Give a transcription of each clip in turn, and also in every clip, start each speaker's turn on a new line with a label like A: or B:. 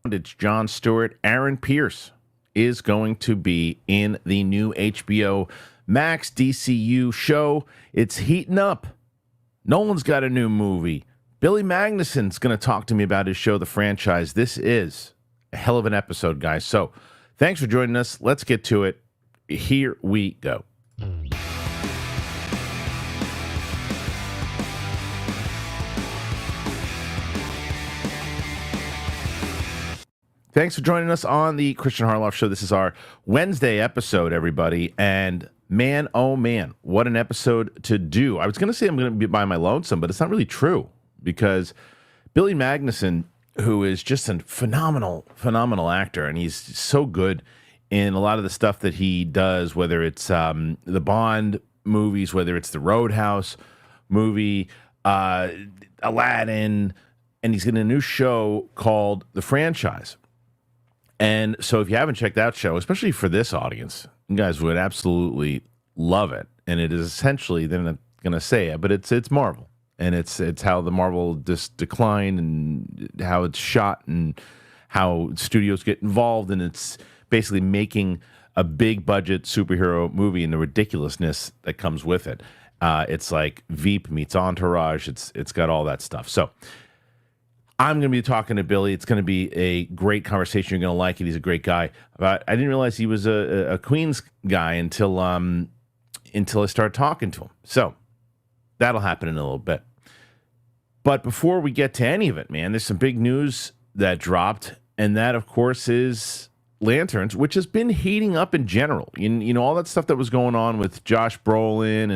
A: It's Jon Stewart. Aaron Pierce is going to be in the new HBO Max DCU show. It's heating up. Nolan's got a new movie. Billy Magnuson's going to talk to me about his show, The Franchise. This is a hell of an episode, guys. So thanks for joining us. Let's get to it. Here we go. Thanks for joining us on the Kristian Harloff Show. This is our Wednesday episode, everybody. And man, oh man, what an episode to do. I was going to say I'm going to be by my lonesome, but it's not really true because Billy Magnuson, who is just a phenomenal actor, and he's so good in a lot of the stuff that he does, whether it's the Bond movies, whether it's the Roadhouse movie, Aladdin, and he's in a new show called The Franchise. And so if you haven't checked that show, especially for this audience, you guys would absolutely love it. And it is essentially, they're not going to say it, but it's Marvel. And it's how the Marvel decline and how it's shot and how studios get involved. And it's basically making a big budget superhero movie and the ridiculousness that comes with it. It's like Veep meets Entourage. It's got all that stuff. So I'm going to be talking to Billy. It's going to be a great conversation. You're going to like it. He's a great guy. But I didn't realize he was a Queens guy until I started talking to him. So that'll happen in a little bit. But before we get to any of it, man, there's some big news that dropped. And that, of course, is Lanterns, which has been heating up in general. You know, all that stuff that was going on with Josh Brolin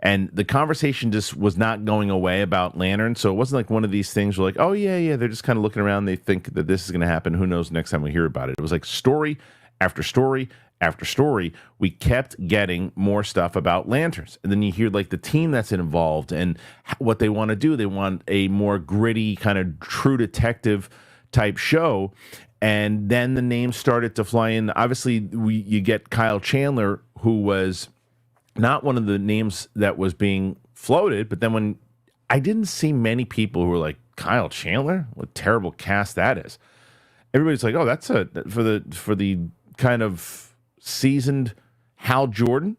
A: and the conversation just was not going away about Lanterns. So it wasn't like one of these things where like, oh, yeah, they're just kind of looking around. They think that this is going to happen. Who knows next time we hear about it. It was like story after story after story. We kept getting more stuff about Lanterns. And then you hear like the team that's involved and what they want to do. They want a more gritty kind of true detective type show. And then the names started to fly in. Obviously, you get Kyle Chandler, who was not one of the names that was being floated, but then when I didn't see many people who were like, Kyle Chandler? What a terrible cast that is. Everybody's like, oh, that's for the kind of seasoned Hal Jordan.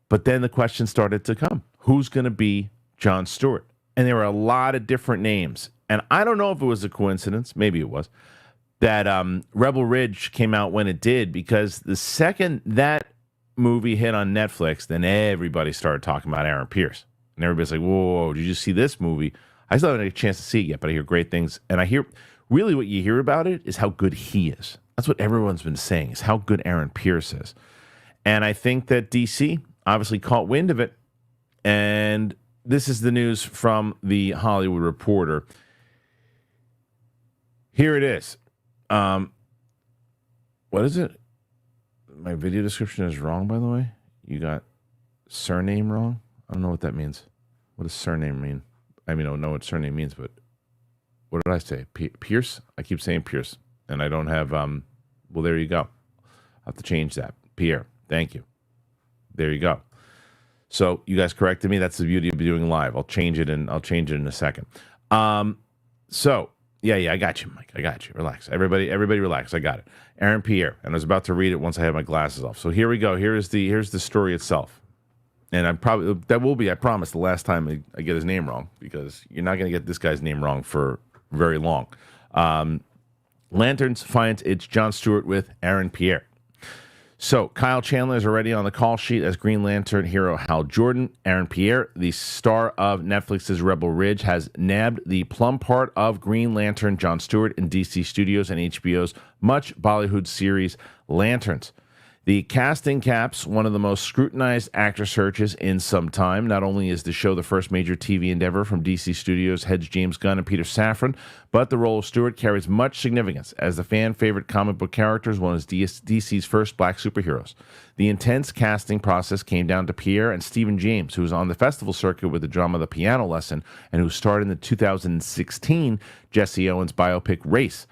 A: But then the question started to come. Who's going to be Jon Stewart? And there were a lot of different names. And I don't know if it was a coincidence, maybe it was, that Rebel Ridge came out when it did, because the second that movie hit on Netflix, then everybody started talking about Aaron Pierce. And everybody's like, whoa, did you see this movie? I still haven't had a chance to see it yet, but I hear great things. And I hear, really what you hear about it is how good he is. That's what everyone's been saying, is how good Aaron Pierce is. And I think that DC obviously caught wind of it. And this is the news from the Hollywood Reporter. Here it is. What is it? My video description is wrong, by the way. You got surname wrong. I don't know what that means. What does surname mean? I mean, I don't know what surname means, but what did I say? Pierce? I keep saying Pierce, and I don't have, well, there you go. I'll have to change that. Pierre. Thank you. There you go. So you guys corrected me. That's the beauty of doing live. I'll change it in a second. So yeah, I got you, Mike. I got you. Relax. Everybody relax. I got it. Aaron Pierre. And I was about to read it once I had my glasses off. So here we go. Here's the story itself. And that will be, I promise, the last time I get his name wrong, because you're not going to get this guy's name wrong for very long. Lanterns finds it's Jon Stewart with Aaron Pierre. So Kyle Chandler is already on the call sheet as Green Lantern hero Hal Jordan. Aaron Pierre, the star of Netflix's Rebel Ridge, has nabbed the plum part of Green Lantern Jon Stewart in DC Studios and HBO's much Bollywood series Lanterns. The casting caps one of the most scrutinized actor searches in some time. Not only is the show the first major TV endeavor from DC Studios heads James Gunn and Peter Safran, but the role of Stewart carries much significance as the fan-favorite comic book character is one of DC's first black superheroes. The intense casting process came down to Pierre and Stephen James, who was on the festival circuit with the drama The Piano Lesson and who starred in the 2016 Jesse Owens biopic Race.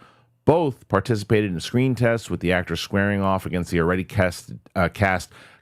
A: Both participated in screen tests, with the actors squaring off against the already cast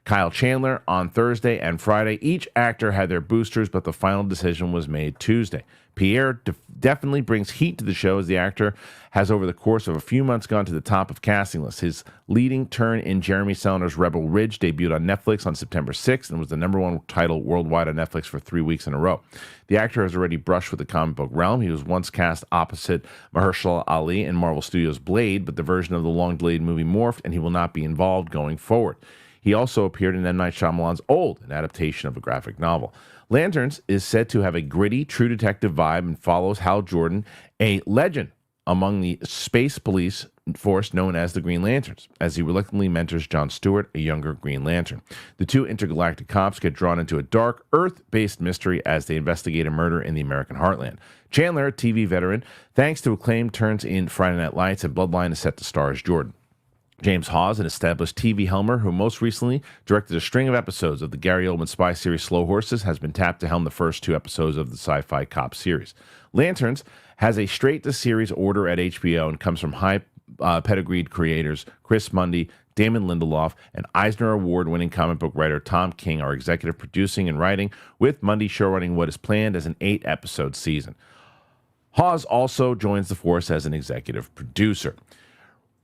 A: Kyle Chandler on Thursday and Friday. Each actor had their boosters, but the final decision was made Tuesday. Pierre definitely brings heat to the show, as the actor has over the course of a few months gone to the top of casting lists. His leading turn in Jeremy Saulnier's Rebel Ridge debuted on Netflix on September 6th and was the #1 title worldwide on Netflix for 3 weeks in a row. The actor has already brushed with the comic book realm. He was once cast opposite Mahershala Ali in Marvel Studios' Blade, but the version of the long-delayed movie morphed, and he will not be involved going forward. He also appeared in M. Night Shyamalan's Old, an adaptation of a graphic novel. Lanterns is said to have a gritty, true detective vibe and follows Hal Jordan, a legend among the space police force known as the Green Lanterns, as he reluctantly mentors John Stewart, a younger Green Lantern. The two intergalactic cops get drawn into a dark, Earth-based mystery as they investigate a murder in the American heartland. Chandler, a TV veteran, thanks to acclaimed turns in Friday Night Lights and Bloodline, is set to star as Jordan. James Hawes, an established TV helmer who most recently directed a string of episodes of the Gary Oldman spy series Slow Horses, has been tapped to helm the first 2 episodes of the sci-fi cop series. Lanterns has a straight-to-series order at HBO and comes from high pedigreed creators Chris Mundy, Damon Lindelof, and Eisner Award-winning comic book writer Tom King are executive producing and writing, with Mundy showrunning what is planned as an 8-episode season. Hawes also joins the force as an executive producer.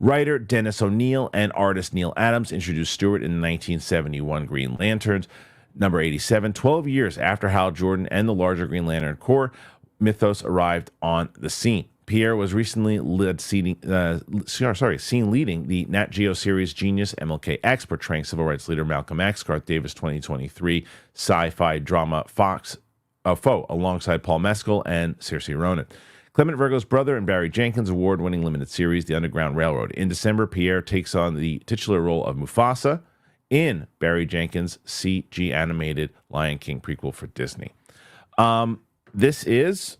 A: Writer Dennis O'Neil and artist Neil Adams introduced Stewart in the 1971 Green Lanterns, number 87, 12 years after Hal Jordan and the larger Green Lantern Corps mythos arrived on the scene. Pierre was recently seen leading the Nat Geo series Genius MLK-X, portraying civil rights leader Malcolm X, Garth Davis' 2023 sci-fi drama Foe, alongside Paul Mescal and Saoirse Ronan. Clement Virgo's brother and Barry Jenkins' award-winning limited series, The Underground Railroad. In December, Pierre takes on the titular role of Mufasa in Barry Jenkins' CG animated Lion King prequel for Disney. This is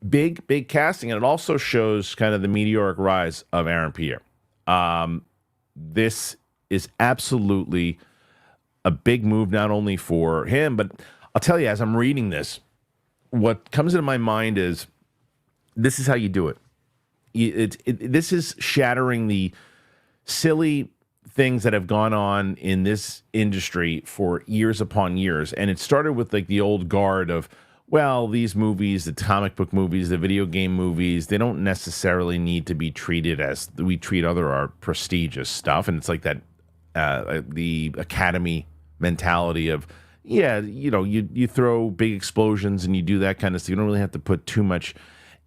A: big casting, and it also shows kind of the meteoric rise of Aaron Pierre. This is absolutely a big move, not only for him, but I'll tell you, as I'm reading this, what comes into my mind is, this is how you do it. This is shattering the silly things that have gone on in this industry for years upon years. And it started with like the old guard of, well, these movies, the comic book movies, the video game movies, they don't necessarily need to be treated as we treat other our prestigious stuff. And it's like that, the Academy mentality of, yeah, you know, you throw big explosions and you do that kind of stuff. You don't really have to put too much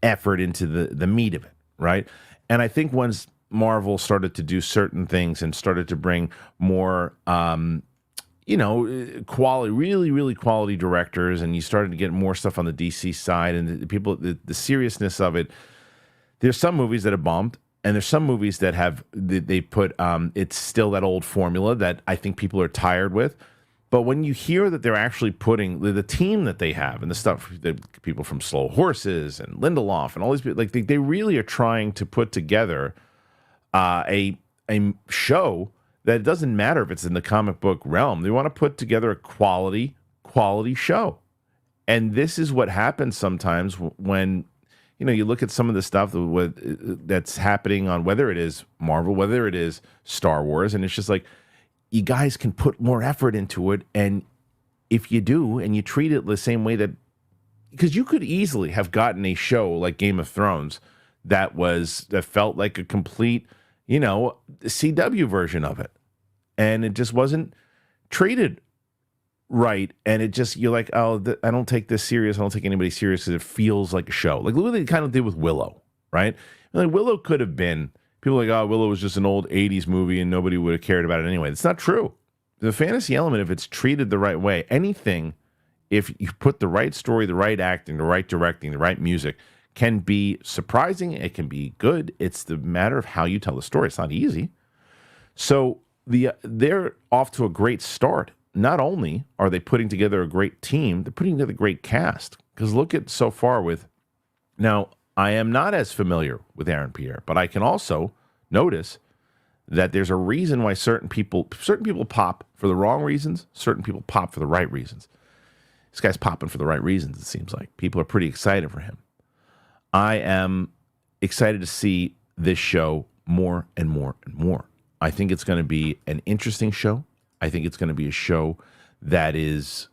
A: effort into the meat of it, right? And I think once Marvel started to do certain things and started to bring more, quality, really quality directors, and you started to get more stuff on the DC side, and the seriousness of it. There's some movies that have bombed, and there's some movies that have they put it's still that old formula that I think people are tired with. But when you hear that they're actually putting the team that they have and the stuff, the people from Slow Horses and Lindelof and all these people, like they really are trying to put together a show that it doesn't matter if it's in the comic book realm. They want to put together a quality show. And this is what happens sometimes when, you look at some of the stuff that's happening on, whether it is Marvel, whether it is Star Wars, and it's just like, you guys can put more effort into it, and if you do, and you treat it the same way that, because you could easily have gotten a show like Game of Thrones that felt like a complete, CW version of it, and it just wasn't treated right, and it just, you're like, oh, I don't take this serious, I don't take anybody serious because it feels like a show. Like look what they kind of did with Willow, right? Like Willow could have been. People are like, oh, Willow was just an old 80s movie and nobody would have cared about it anyway. That's not true. The fantasy element, if it's treated the right way, anything, if you put the right story, the right acting, the right directing, the right music, can be surprising. It can be good. It's the matter of how you tell the story. It's not easy. So they're off to a great start. Not only are they putting together a great team, they're putting together a great cast. Because look at so far with, now, I am not as familiar with Aaron Pierre, but I can also notice that there's a reason why certain people pop for the wrong reasons, certain people pop for the right reasons. This guy's popping for the right reasons, it seems like. People are pretty excited for him. I am excited to see this show more and more and more. I think it's going to be an interesting show. I think it's going to be a show that is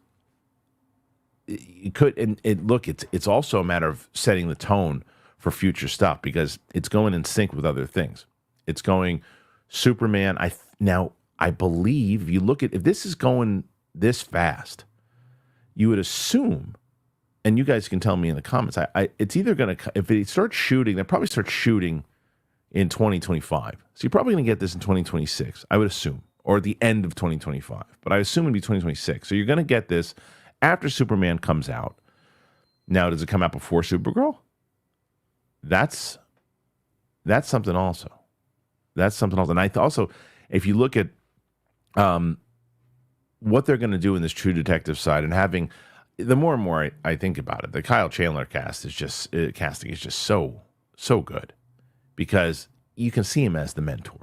A: it could, and look, it's also a matter of setting the tone for future stuff because it's going in sync with other things. It's going Superman. I believe if you look at if this is going this fast, you would assume, and you guys can tell me in the comments. It's either going to if it starts shooting, they'll probably start shooting in 2025. So you're probably going to get this in 2026, I would assume, or at the end of 2025. But I assume it'd be 2026. So you're going to get this after Superman comes out. Now, does it come out before Supergirl? That's something also. That's something else. And I also, if you look at what they're going to do in this True Detective side, and having the more and more I think about it, the Kyle Chandler casting is just so good because you can see him as the mentor.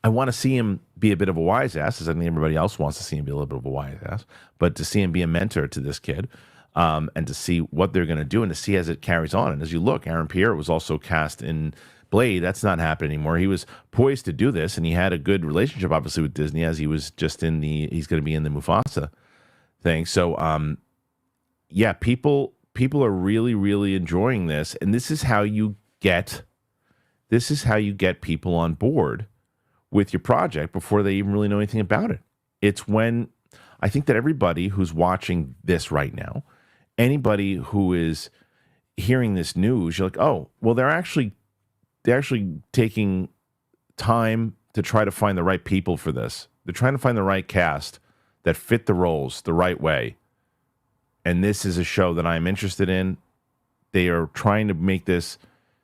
A: I want to see him be a bit of a wise ass, as I think everybody else wants to see him be a little bit of a wise ass, but to see him be a mentor to this kid, and to see what they're going to do and to see as it carries on. And as you look, Aaron Pierre was also cast in Blade. That's not happening anymore. He was poised to do this, and he had a good relationship, obviously, with Disney, as he was just he's going to be in the Mufasa thing. So, yeah, people are really, really enjoying this, and this is how you get people on board with your project before they even really know anything about it. It's when I think that everybody who's watching this right now, anybody who is hearing this news, you're like, oh, well, they're actually taking time to try to find the right people for this. They're trying to find the right cast that fit the roles the right way. And this is a show that I'm interested in. They are trying to make this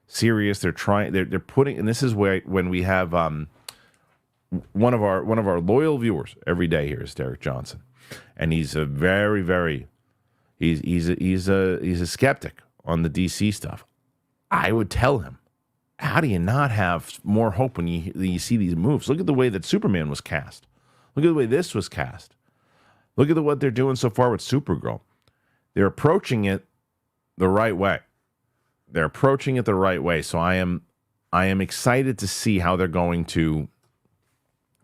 A: serious. They're putting, and this is where when we have one of our loyal viewers every day here is Derek Johnson, and he's a he's a skeptic on the DC stuff. I would tell him, how do you not have more hope when you see these moves? Look at the way that Superman was cast. Look at the way this was cast. Look at what they're doing so far with Supergirl. They're approaching it the right way. So I am excited to see how they're going to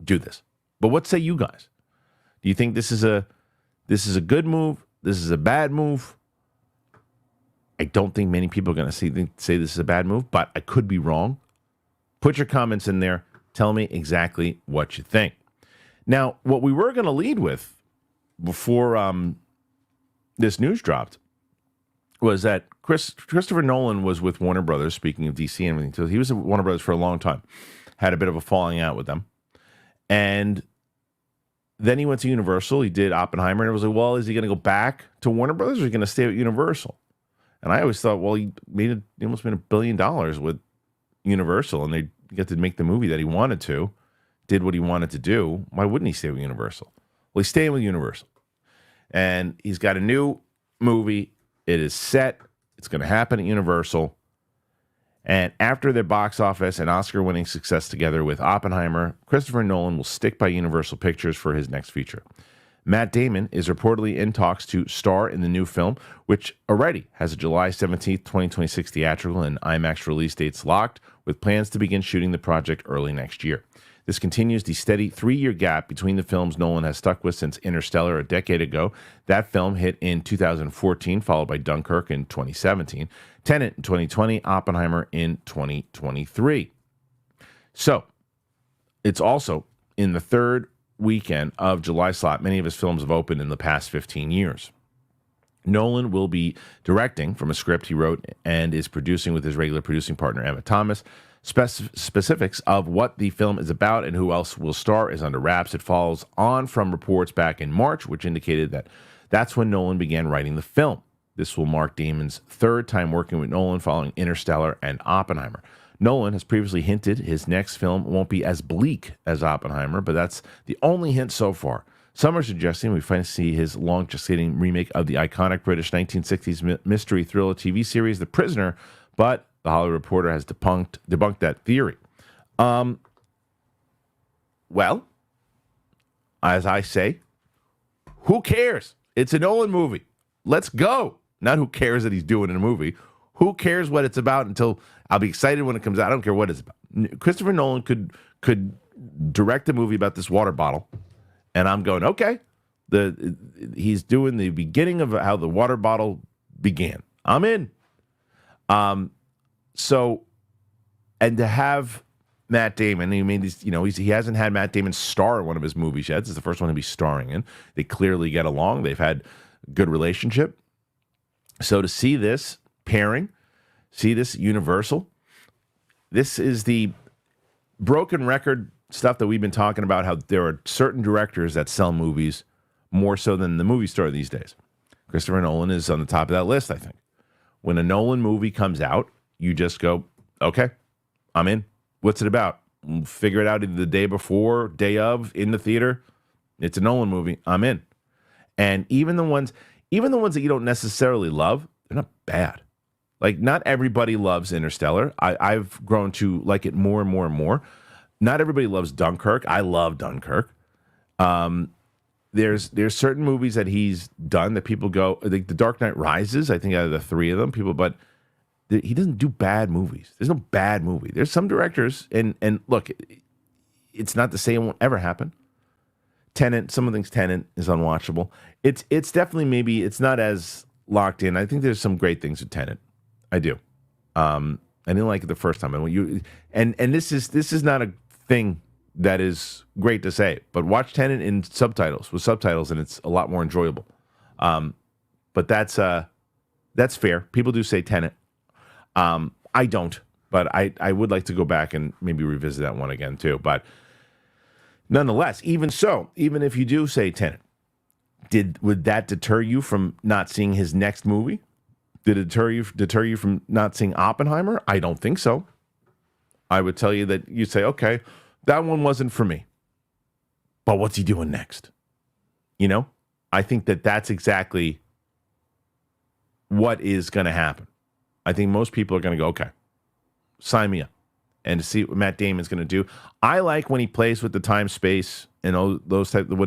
A: do this. But what say you guys? Do you think this is a good move? This is a bad move? I don't think many people are going to say this is a bad move, but I could be wrong. Put your comments in there. Tell me exactly what you think. Now, what we were going to lead with before this news dropped was that Christopher Nolan was with Warner Brothers, speaking of DC and everything. So he was at Warner Brothers for a long time. Had a bit of a falling out with them. And then he went to Universal. He did Oppenheimer. And it was like, well, is he going to go back to Warner Brothers or is he going to stay at Universal? And I always thought, well, he almost made $1 billion with Universal, and they got to make the movie that he wanted to, did what he wanted to do. Why wouldn't he stay with Universal? Well, he's staying with Universal. And he's got a new movie. It is set. It's going to happen at Universal. And after their box office and Oscar-winning success together with Oppenheimer, Christopher Nolan will stick by Universal Pictures for his next feature. Matt Damon is reportedly in talks to star in the new film, which already has a July 17th, 2026 theatrical and IMAX release dates locked, with plans to begin shooting the project early next year. This continues the steady 3-year gap between the films Nolan has stuck with since Interstellar a decade ago. That film hit in 2014, followed by Dunkirk in 2017, Tenet in 2020, Oppenheimer in 2023. So, it's also in the third weekend of July slot. Many of his films have opened in the past 15 years. Nolan will be directing from a script he wrote and is producing with his regular producing partner, Emma Thomas. Specifics of what the film is about and who else will star is under wraps. It follows on from reports back in March, which indicated that that's when Nolan began writing the film. This will mark Damon's third time working with Nolan following Interstellar and Oppenheimer. Nolan has previously hinted his next film won't be as bleak as Oppenheimer, but that's the only hint so far. Some are suggesting we finally see his long-gestating remake of the iconic British 1960s mystery thriller TV series, The Prisoner, but The Hollywood Reporter has debunked that theory. Well, as I say, who cares? It's a Nolan movie. Let's go. Not who cares that he's doing in a movie. Who cares what it's about until I'll be excited when it comes out. I don't care what it's about. Christopher Nolan could direct a movie about this water bottle, and I'm going, okay, He's doing the beginning of how the water bottle began. I'm in. So, and to have Matt Damon, he hasn't had Matt Damon star in one of his movies yet. This is the first one to be starring in. They clearly get along. They've had a good relationship. So to see this pairing, see this Universal, this is the broken record stuff that we've been talking about, how there are certain directors that sell movies more so than the movie star these days. Christopher Nolan is on the top of that list, I think. When a Nolan movie comes out, you just go, okay, I'm in. What's it about? We'll figure it out either the day before, day of, in the theater. It's a Nolan movie. I'm in. And even the ones that you don't necessarily love, they're not bad. Like, not everybody loves Interstellar. I've grown to like it more and more and more. Not everybody loves Dunkirk. I love Dunkirk. There's certain movies that he's done that people go, like The Dark Knight Rises, I think out of the three of them, but he doesn't do bad movies. There's no bad movie. There's some directors, and look, it's not to say it won't ever happen. Some of things Tenet is unwatchable. It's definitely, maybe it's not as locked in. I think there's some great things with Tenet. I do. I didn't like it the first time. And this is not a thing that is great to say, but watch Tenet with subtitles, and it's a lot more enjoyable. But that's fair. People do say Tenet. I don't, but I would like to go back and maybe revisit that one again too. But nonetheless, even if you do say Tenet, would that deter you from not seeing his next movie? Did it deter you from not seeing Oppenheimer? I don't think so. I would tell you that you say, okay, that one wasn't for me. But what's he doing next? I think that's exactly what is going to happen. I think most people are going to go, okay, sign me up. And to see what Matt Damon's going to do. I like when he plays with the time, space, and all those types of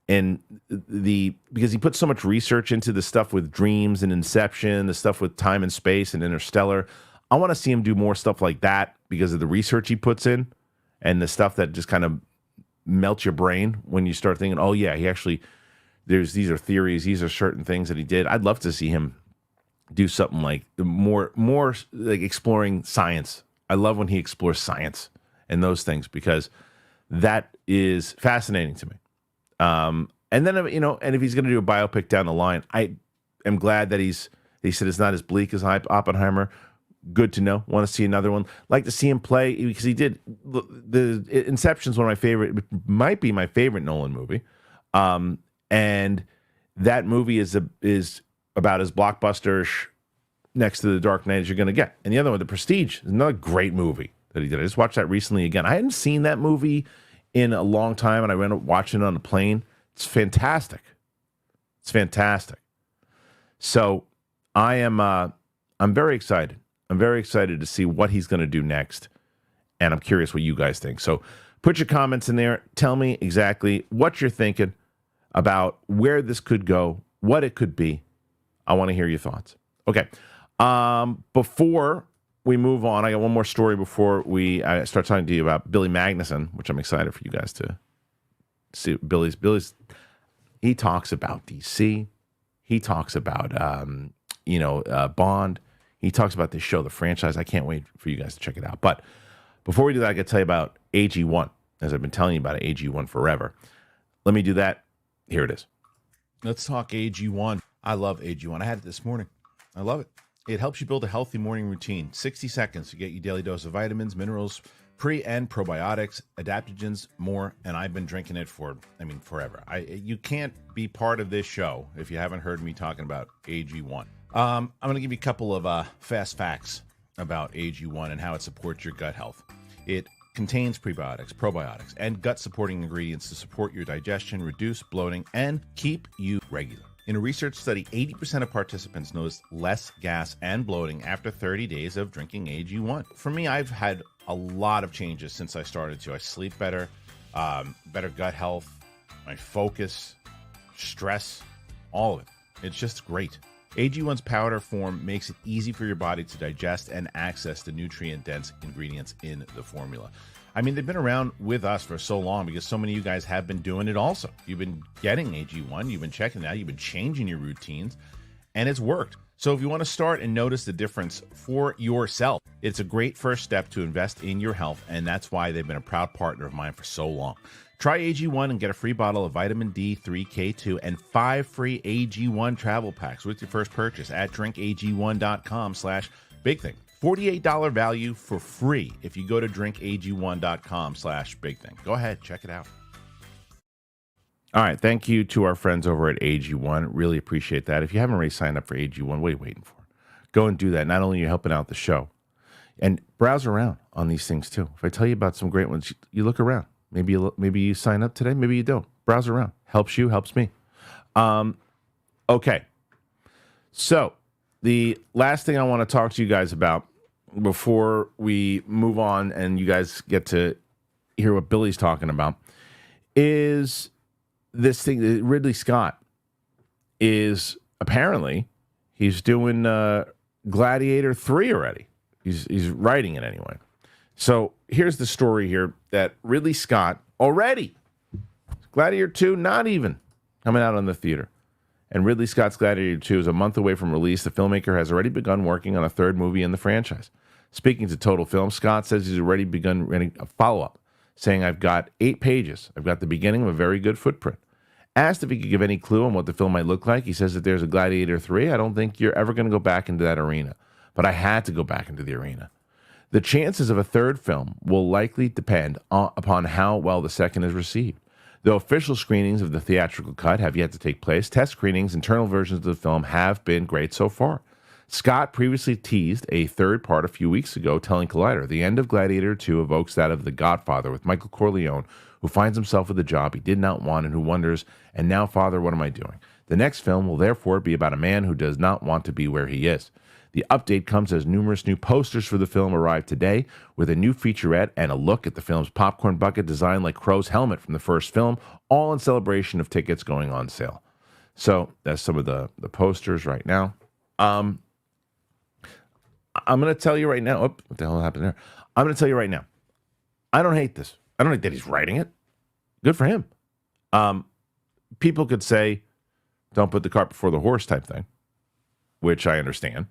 A: because he puts so much research into the stuff with dreams and Inception, the stuff with time and space and Interstellar. I want to see him do more stuff like that because of the research he puts in and the stuff that just kind of melts your brain when you start thinking, oh yeah, these are theories, these are certain things that he did. I'd love to see him do something like more like exploring science. I love when he explores science and those things because that is fascinating to me. And then, and if he's going to do a biopic down the line, I am glad that he said it's not as bleak as Oppenheimer. Good to know. Want to see another one. Like to see him play because he did the Inception's one of my favorite. It might be my favorite Nolan movie. And that movie is about as blockbuster next to The Dark Knight as you're going to get. And the other one, The Prestige, is another great movie that he did. I just watched that recently again. I hadn't seen that movie in a long time, and I went up watching it on a plane. It's fantastic. It's fantastic. So I'm very excited. I'm very excited to see what he's going to do next, and I'm curious what you guys think. So put your comments in there. Tell me exactly what you're thinking about where this could go, what it could be. I want to hear your thoughts. Okay. Before we move on, I got one more story before I start talking to you about Billy Magnuson, which I'm excited for you guys to see. Billy's. He talks about DC. He talks about Bond. He talks about this show, the franchise. I can't wait for you guys to check it out. But before we do that, I got to tell you about AG1, as I've been telling you about AG1 forever. Let me do that. Here it is. Let's talk AG1. I love AG1. I had it this morning. I love it. It helps you build a healthy morning routine. 60 seconds to get your daily dose of vitamins, minerals, pre- and probiotics, adaptogens, more. And I've been drinking it for, forever. You can't be part of this show if you haven't heard me talking about AG1. I'm going to give you a couple of fast facts about AG1 and how it supports your gut health. It contains prebiotics, probiotics, and gut-supporting ingredients to support your digestion, reduce bloating, and keep you regular. In a research study, 80% of participants noticed less gas and bloating after 30 days of drinking AG1. For me, I've had a lot of changes since I started to. I sleep better, better gut health, my focus, stress, all of it. It's just great. AG1's powder form makes it easy for your body to digest and access the nutrient-dense ingredients in the formula. I mean, they've been around with us for so long because so many of you guys have been doing it also. You've been getting AG1, you've been checking it out, you've been changing your routines, and it's worked. So if you want to start and notice the difference for yourself, it's a great first step to invest in your health, and that's why they've been a proud partner of mine for so long. Try AG1 and get a free bottle of vitamin D3K2 and 5 free AG1 travel packs with your first purchase at drinkag1.com/bigthing. $48 value for free if you go to drinkag1.com/bigthing. Go ahead, check it out. All right, thank you to our friends over at AG1. Really appreciate that. If you haven't already signed up for AG1, what are you waiting for? Go and do that. Not only are you helping out the show, and browse around on these things too. If I tell you about some great ones, you look around. Maybe you sign up today, maybe you don't. Browse around. Helps you, helps me. Okay. So the last thing I want to talk to you guys about before we move on and you guys get to hear what Billy's talking about is this thing that Ridley Scott is apparently he's doing Gladiator 3 already. He's writing it anyway. So here's the story here that Ridley Scott already, Gladiator 2, not even coming out on the theater. And Ridley Scott's Gladiator 2 is a month away from release. The filmmaker has already begun working on a third movie in the franchise. Speaking to Total Film, Scott says he's already begun writing a follow-up, saying, I've got 8 pages. I've got the beginning of a very good footprint. Asked if he could give any clue on what the film might look like, he says that there's a Gladiator 3. I don't think you're ever going to go back into that arena. But I had to go back into the arena. The chances of a third film will likely depend upon how well the second is received. Though official screenings of the theatrical cut have yet to take place, test screenings, internal versions of the film have been great so far. Scott previously teased a third part a few weeks ago, telling Collider, the end of Gladiator 2 evokes that of The Godfather with Michael Corleone, who finds himself with a job he did not want and who wonders, and now, Father, what am I doing? The next film will therefore be about a man who does not want to be where he is. The update comes as numerous new posters for the film arrive today, with a new featurette and a look at the film's popcorn bucket designed like Crow's helmet from the first film, all in celebration of tickets going on sale. So that's some of the posters right now. I'm going to tell you right now. What the hell happened there? I'm going to tell you right now. I don't hate this. I don't hate that he's writing it. Good for him. People could say, don't put the cart before the horse type thing, which I understand.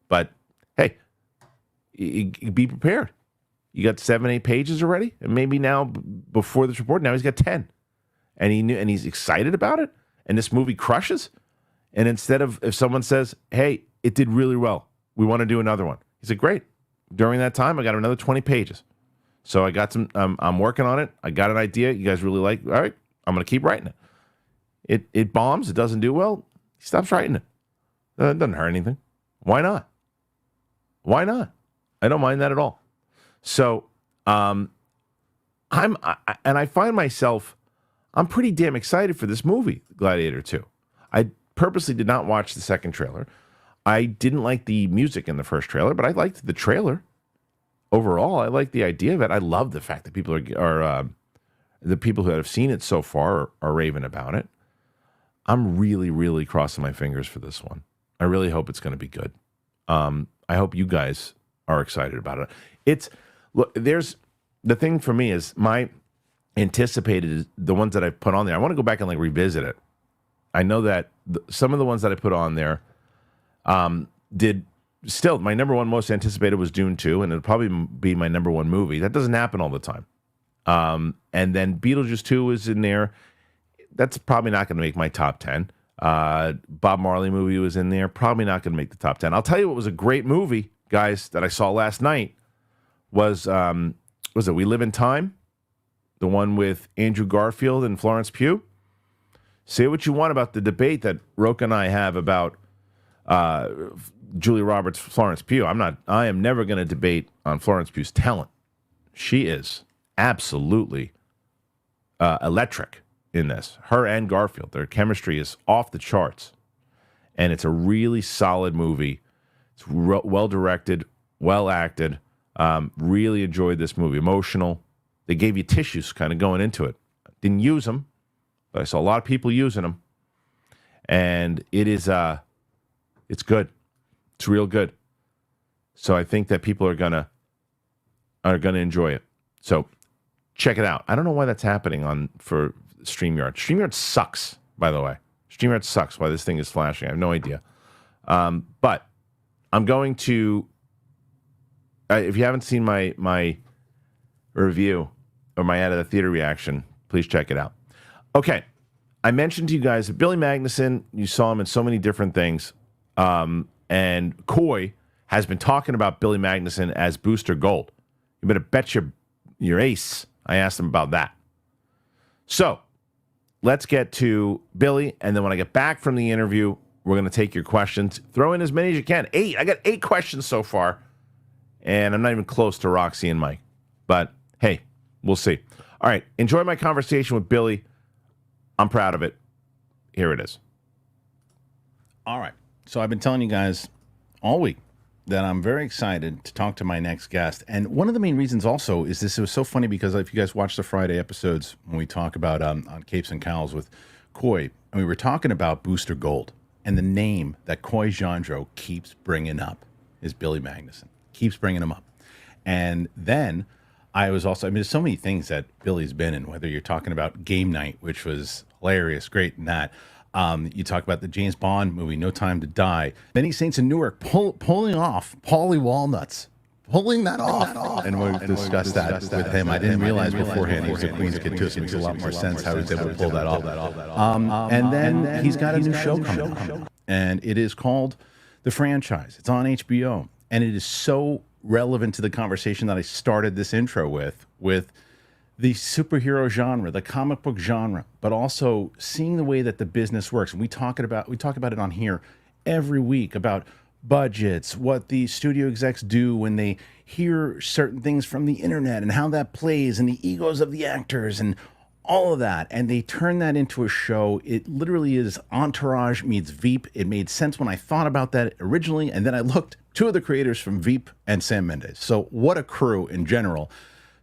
A: But, hey, be prepared. You got 7, 8 pages already? And maybe now, before this report, now he's got 10. And he's excited about it? And this movie crushes? And instead of, if someone says, hey, it did really well, we want to do another one. He said, great. During that time, I got another 20 pages. So I got some, I'm working on it. I got an idea. You guys really like, all right, I'm going to keep writing it. It bombs. It doesn't do well. He stops writing it. It doesn't hurt anything. Why not? Why not? I don't mind that at all. So I find myself, I'm pretty damn excited for this movie, Gladiator 2. I purposely did not watch the second trailer. I didn't like the music in the first trailer, but I liked the trailer. Overall, I like the idea of it. I love the fact that people are the people who have seen it so far are raving about it. I'm really, really crossing my fingers for this one. I really hope it's going to be good. I hope you guys are excited about it. There's the thing for me is my anticipated, the ones that I put on there. I want to go back and revisit it. I know that some of the ones that I put on there did still. My number one most anticipated was Dune 2, and it'll probably be my number one movie. That doesn't happen all the time. And then Beetlejuice 2 is in there. That's probably not going to make my top 10. Bob Marley movie was in there. Probably not going to make the top 10. I'll tell you what was a great movie, guys, that I saw last night was it We Live in Time? The one with Andrew Garfield and Florence Pugh? Say what you want about the debate that Roka and I have about Julia Roberts, Florence Pugh. I am never going to debate on Florence Pugh's talent. She is absolutely electric in this. Her and Garfield, their chemistry is off the charts. And it's a really solid movie. It's well directed, well acted. Really enjoyed this movie. Emotional. They gave you tissues kind of going into it. Didn't use them, but I saw a lot of people using them. And it is It's good. It's real good. So I think that people are gonna enjoy it. So check it out. I don't know why that's happening for StreamYard. StreamYard sucks, by the way. StreamYard sucks why this thing is flashing. I have no idea. But I'm going to, if you haven't seen my review or my out of the theater reaction, please check it out. Okay. I mentioned to you guys that Billy Magnuson, you saw him in so many different things. And Coy has been talking about Billy Magnuson as Booster Gold. You better bet your ace. I asked him about that. So let's get to Billy. And then when I get back from the interview, we're going to take your questions. Throw in as many as you can. 8. I got 8 questions so far. And I'm not even close to Roxy and Mike. But hey, we'll see. All right. Enjoy my conversation with Billy. I'm proud of it. Here it is. All right. So I've been telling you guys all week that I'm very excited to talk to my next guest. And one of the main reasons also is this. It was so funny because if you guys watch the Friday episodes when we talk about on Capes and Cowls with Coy, and we were talking about Booster Gold, and the name that Coy Jandreau keeps bringing up is Billy Magnuson. Keeps bringing him up. And then there's so many things that Billy's been in, whether you're talking about Game Night, which was hilarious, great in that. You talk about the James Bond movie, No Time to Die. Many Saints of Newark, pulling off Pauly Walnuts. Pulling that off. And we've discussed that with him. I didn't realize beforehand he was a Queen's Kid too, so it makes a lot more sense how he was able to pull that off. And then he's got a new show coming out. And it is called The Franchise. It's on HBO. And it is so relevant to the conversation that I started this intro with the superhero genre, the comic book genre, but also seeing the way that the business works. And we talk about it on here every week about budgets, what the studio execs do when they hear certain things from the internet and how that plays and the egos of the actors and all of that. And they turn that into a show. It literally is Entourage meets Veep. It made sense when I thought about that originally. And then I looked, 2 of the creators from Veep and Sam Mendes. So what a crew in general.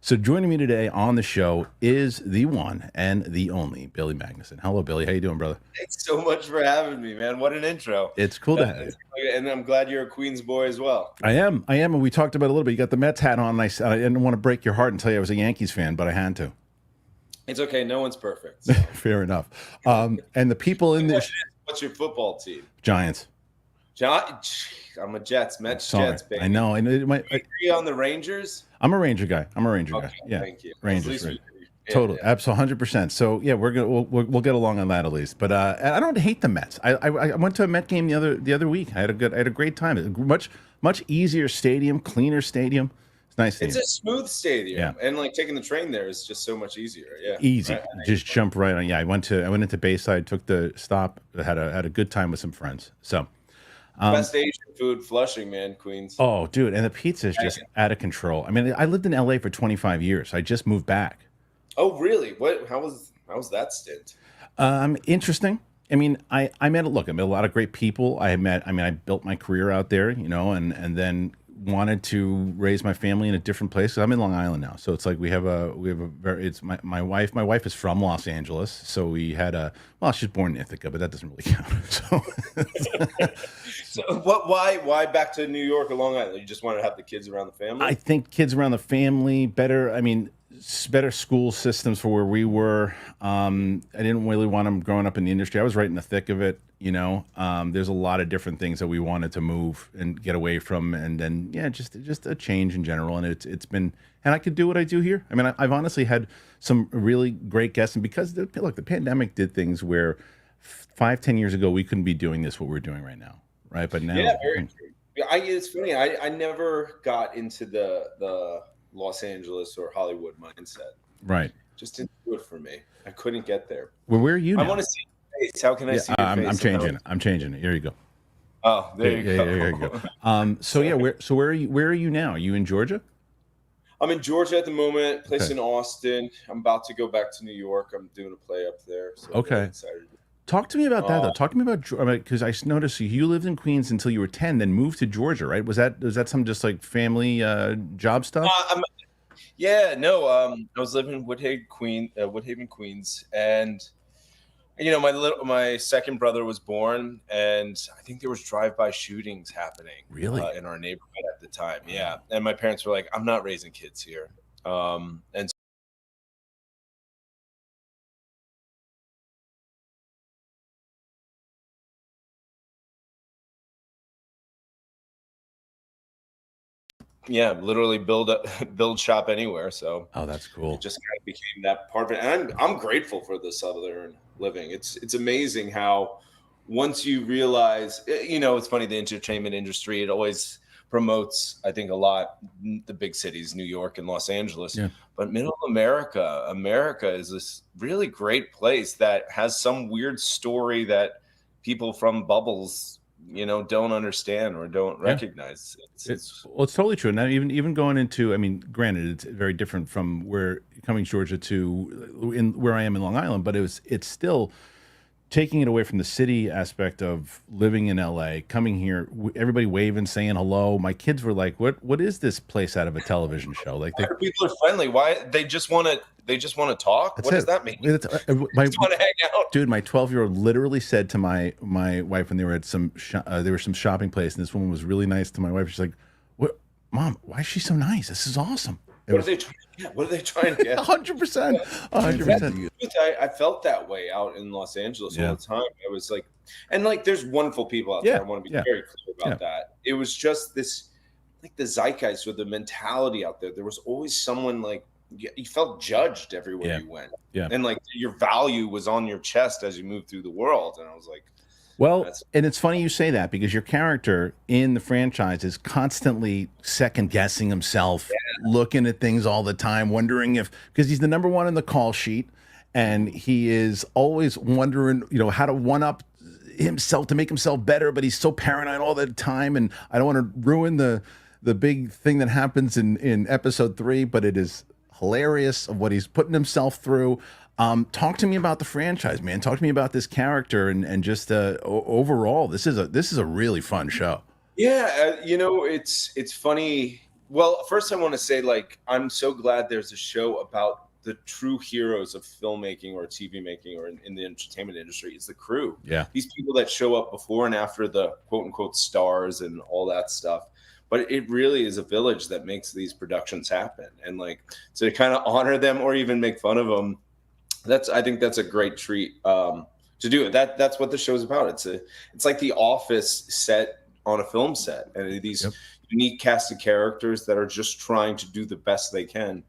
A: So joining me today on the show is the one and the only Billy Magnuson. Hello, Billy. How you doing, brother?
B: Thanks so much for having me, man. What an intro.
A: It's cool to have you.
B: And I'm glad you're a Queens boy as well.
A: I am. And we talked about it a little bit. You got the Mets hat on. And I didn't want to break your heart and tell you I was a Yankees fan, but I had to.
B: It's okay. No one's perfect. So.
A: Fair enough. And the people in this.
B: What's your football team?
A: Giants.
B: I'm a Jets. Mets, Jets, baby.
A: I know. Are
B: you on the Rangers?
A: I'm a Ranger guy.
B: Okay,
A: Yeah.
B: Thank you.
A: Rangers. Totally. Absolutely. 100%. So yeah, we'll get along on that at least. But I don't hate the Mets. I went to a Met game the other week. I had a great time. Much easier stadium, cleaner stadium. It's nice stadium.
B: It's a smooth stadium. Yeah. And like taking the train there is just so much easier. Yeah.
A: Easy. Right. Just jump right on. Yeah. I went into Bayside, took the stop, had a good time with some friends. So
B: best Asian food, Flushing, man, Queens.
A: Oh, dude, and the pizza is just out of control. I mean, I lived in LA for 25 years. I just moved back.
B: Oh, really? How was that stint?
A: Interesting. I mean, I met a lot of great people. I built my career out there, and then wanted to raise my family in a different place. I'm in Long Island now, so it's like we have a very. It's my wife. My wife is from Los Angeles, so we had she's born in Ithaca, but that doesn't really count.
B: So why back to New York or Long Island? You just wanted to have the kids around the family?
A: I think kids around the family, better school systems for where we were. I didn't really want them growing up in the industry. I was right in the thick of it, There's a lot of different things that we wanted to move and get away from, and then just a change in general. And it's been, and I could do what I do here. I mean, I've honestly had some really great guests, and because the pandemic did things where 5-10 years ago we couldn't be doing what we're doing right now. Right, but now,
B: very true. It's funny. I never got into the Los Angeles or Hollywood mindset.
A: Right,
B: just didn't do it for me. I couldn't get there.
A: Well, where are you now?
B: I want to see your face. How can I see your face?
A: I'm changing it. Here you go.
B: Oh, there you go.
A: There you go. Where are you now? Are you in Georgia?
B: I'm in Georgia at the moment. Place in Austin. I'm about to go back to New York. I'm doing a play up there. So I'm really excited.
A: Talk to me about that, though. Talk to me about, because I noticed you lived in Queens until you were 10, then moved to Georgia, right? Was that some just like family job stuff?
B: I was living in Woodhaven, Queens, and my second brother was born, and I think there was drive-by shootings happening in our neighborhood at the time. Yeah, and my parents were like, "I'm not raising kids here," and yeah, literally build shop anywhere. So
A: that's cool.
B: It just kind of became that part of it, and I'm grateful for the Southern living. It's amazing how once you realize, it's funny, the entertainment industry, it always promotes, I think, a lot the big cities, New York and Los Angeles, but middle America is this really great place that has some weird story that people from bubbles don't understand or don't recognize.
A: It's totally true. Now, even going into, I mean, granted, it's very different from where Cummings, Georgia, to where I am in Long Island, but it's still taking it away from the city aspect of living in LA, coming here, everybody waving, saying hello. My kids were like, "What is this place out of a television show?" Like,
B: people are friendly. Why they just want to talk? What does that mean? They just want to hang out.
A: Dude, my 12-year-old literally said to my wife when they were at some shopping place, and this woman was really nice to my wife. She's like, "What, Mom? Why is she so nice? This is awesome."
B: What are they trying to get? What are they trying to get?
A: 100%. 100%.
B: I felt that way out in Los Angeles all the time. It was like, and like, there's wonderful people out there. I want to be very clear about that. It was just this, like, the zeitgeist or the mentality out there. There was always someone, like, you felt judged everywhere you went. And like, your value was on your chest as you moved through the world. And I was like,
A: well, and it's funny you say that, because your character in the franchise is constantly second guessing himself, looking at things all the time, wondering because he's the number one in the call sheet, and he is always wondering, how to one up himself to make himself better, but he's so paranoid all the time. And I don't want to ruin the big thing that happens in episode 3, but it is hilarious of what he's putting himself through. Talk to me about the franchise, man. Talk to me about this character and just overall. This is a really fun show.
B: Yeah, it's funny. Well, first I want to say, like, I'm so glad there's a show about the true heroes of filmmaking or TV making or in the entertainment industry. It's the crew. Yeah, these people that show up before and after the quote unquote stars and all that stuff. But it really is a village that makes these productions happen, and like, to kind of honor them or even make fun of them. I think that's a great treat to do it. That's what the show's about. It's like The Office set on a film set, and these unique cast of characters that are just trying to do the best they can.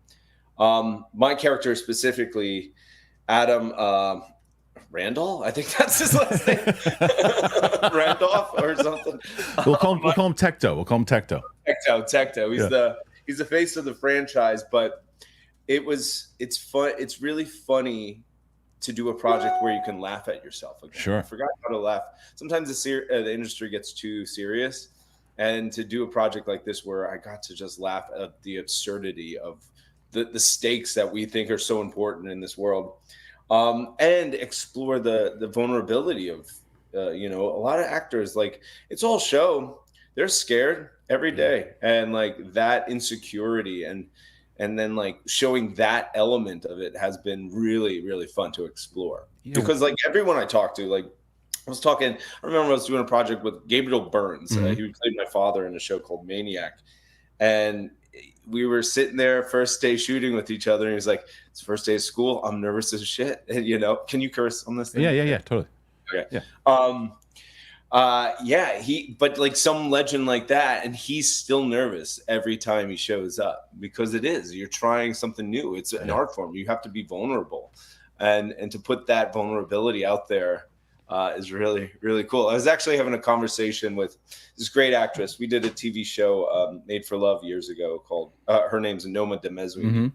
B: My character specifically, Adam Randall, I think that's his last name, Randolph or something.
A: We'll call him Tecto. We'll call him Tecto.
B: Tecto. He's the face of the franchise, but it's fun. It's really funny to do a project where you can laugh at yourself again. Sure. I forgot how to laugh. Sometimes the industry gets too serious, and to do a project like this where I got to just laugh at the absurdity of the stakes that we think are so important in this world, and explore the vulnerability of a lot of actors. Like, it's all show. They're scared every day, and like that insecurity and then like showing that element of it has been really, really fun to explore. Because like everyone I talked to, like I remember I was doing a project with Gabriel Burns. He played my father in a show called Maniac. And we were sitting there first day shooting with each other. And he was like, it's first day of school. I'm nervous as shit. And can you curse on this thing?
A: Yeah, totally.
B: Okay. But like some legend like that, and he's still nervous every time he shows up, because you're trying something new. It's an art form. You have to be vulnerable, and to put that vulnerability out there is really, really cool. I was actually having a conversation with this great actress. We did a TV show, Made for Love, years ago called her name's Noma Demezwi.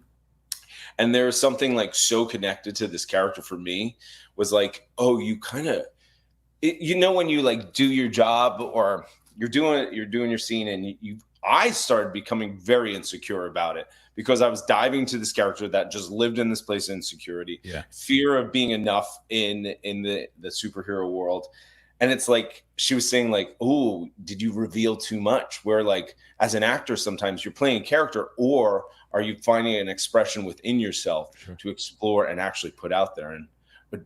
B: And there was something like so connected to this character for me, was like, oh, you kind of, when you like do your job or you're doing your scene, and I started becoming very insecure about it, because I was diving to this character that just lived in this place of insecurity, fear of being enough in the superhero world. And it's like, she was saying like, oh, did you reveal too much? Where like, as an actor, sometimes you're playing a character, or are you finding an expression within yourself to explore and actually put out there? But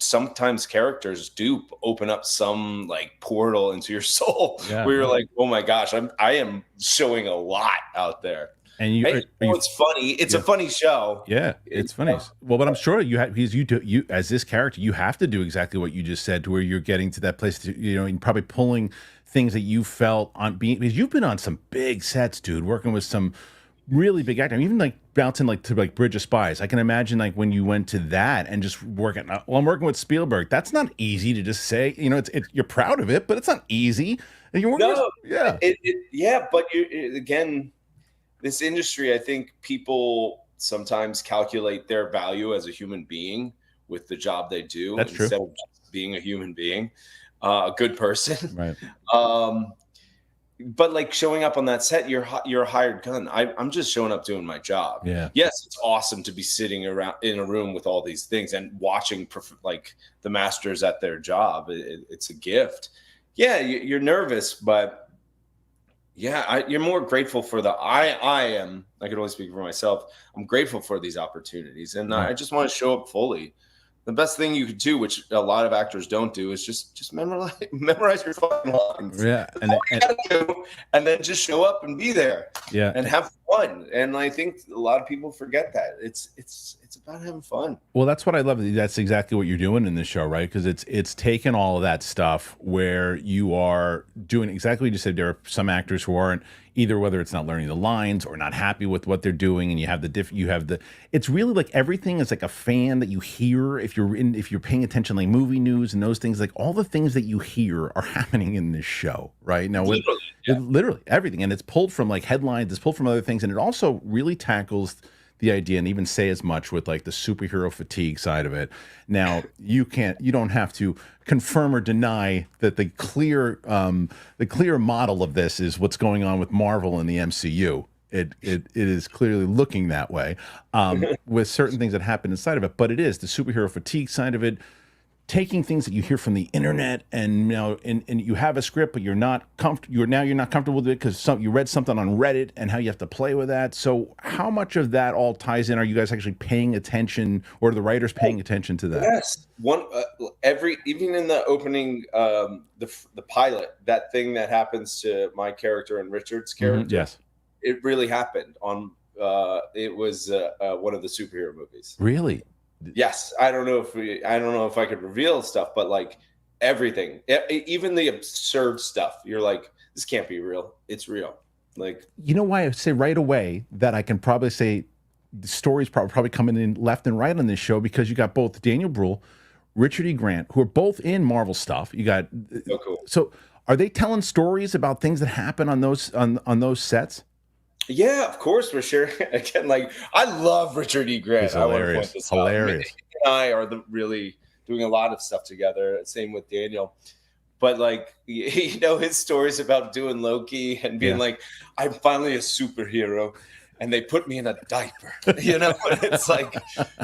B: sometimes characters do open up some like portal into your soul where you're like, oh my gosh, I am showing a lot out there.
A: And
B: it's funny. It's a funny show.
A: Yeah, it's funny. Well, but I'm sure you have, because you as this character, you have to do exactly what you just said, to where you're getting to that place, and probably pulling things that you felt on being, because you've been on some big sets, dude, working with some really big actors, even like bouncing like to like Bridge of Spies. I can imagine like when you went to that and just working. Well, I'm working with Spielberg. That's not easy to just say. It's you're proud of it, but it's not easy. And you're working
B: but again. This industry, I think people sometimes calculate their value as a human being with the job they do.
A: That's
B: instead
A: true.
B: of just being a human being, a good person.
A: Right.
B: But like showing up on that set, you're a hired gun. I'm just showing up doing my job.
A: Yeah.
B: Yes, it's awesome to be sitting around in a room with all these things and watching like the masters at their job. It's a gift. Yeah, you're nervous, but yeah, you're more grateful for I can only speak for myself. I'm grateful for these opportunities, and I just want to show up fully. The best thing you could do, which a lot of actors don't do, is just memorize your fucking lines.
A: Yeah,
B: and then just show up and be there.
A: Yeah,
B: and have fun. And I think a lot of people forget that it's about having fun.
A: Well, that's what I love. That's exactly what you're doing in this show, right? Because it's taken all of that stuff where you are doing exactly what you said. There are some actors who aren't either, whether it's not learning the lines or not happy with what they're doing, and you have it's really like everything is like a fan that you hear if you're paying attention, like movie news and those things, like all the things that you hear are happening in this show right now. Literally everything, and it's pulled from like headlines, it's pulled from other things, and it also really tackles the idea, and even say as much with like the superhero fatigue side of it. Now you don't have to confirm or deny that the clear model of this is what's going on with Marvel and the MCU. It is clearly looking that way with certain things that happen inside of it, but it is the superhero fatigue side of it, taking things that you hear from the internet, and and you have a script, but you're not comfortable with it because you read something on Reddit, and how you have to play with that. So how much of that all ties in? Are you guys actually paying attention, or are the writers paying attention to that?
B: Yes, even in the opening, the pilot, that thing that happens to my character and Richard's character.
A: Mm-hmm. Yes,
B: it really happened on. It was one of the superhero movies.
A: Really?
B: Yes, I don't know if I could reveal stuff, but like everything, even the absurd stuff, you're like, this can't be real. It's real. Like,
A: why I say right away that I can probably say the stories probably coming in left and right on this show, because you got both Daniel Bruhl, Richard E. Grant, who are both in Marvel stuff. You got
B: so cool.
A: So are they telling stories about things that happen on those sets?
B: Yeah, of course, for sure. Again, like, I love Richard E. Grant.
A: He's hilarious. Hilarious.
B: He and I are really doing a lot of stuff together. Same with Daniel. But like, his stories about doing Loki and being like, I'm finally a superhero, and they put me in a diaper. It's like,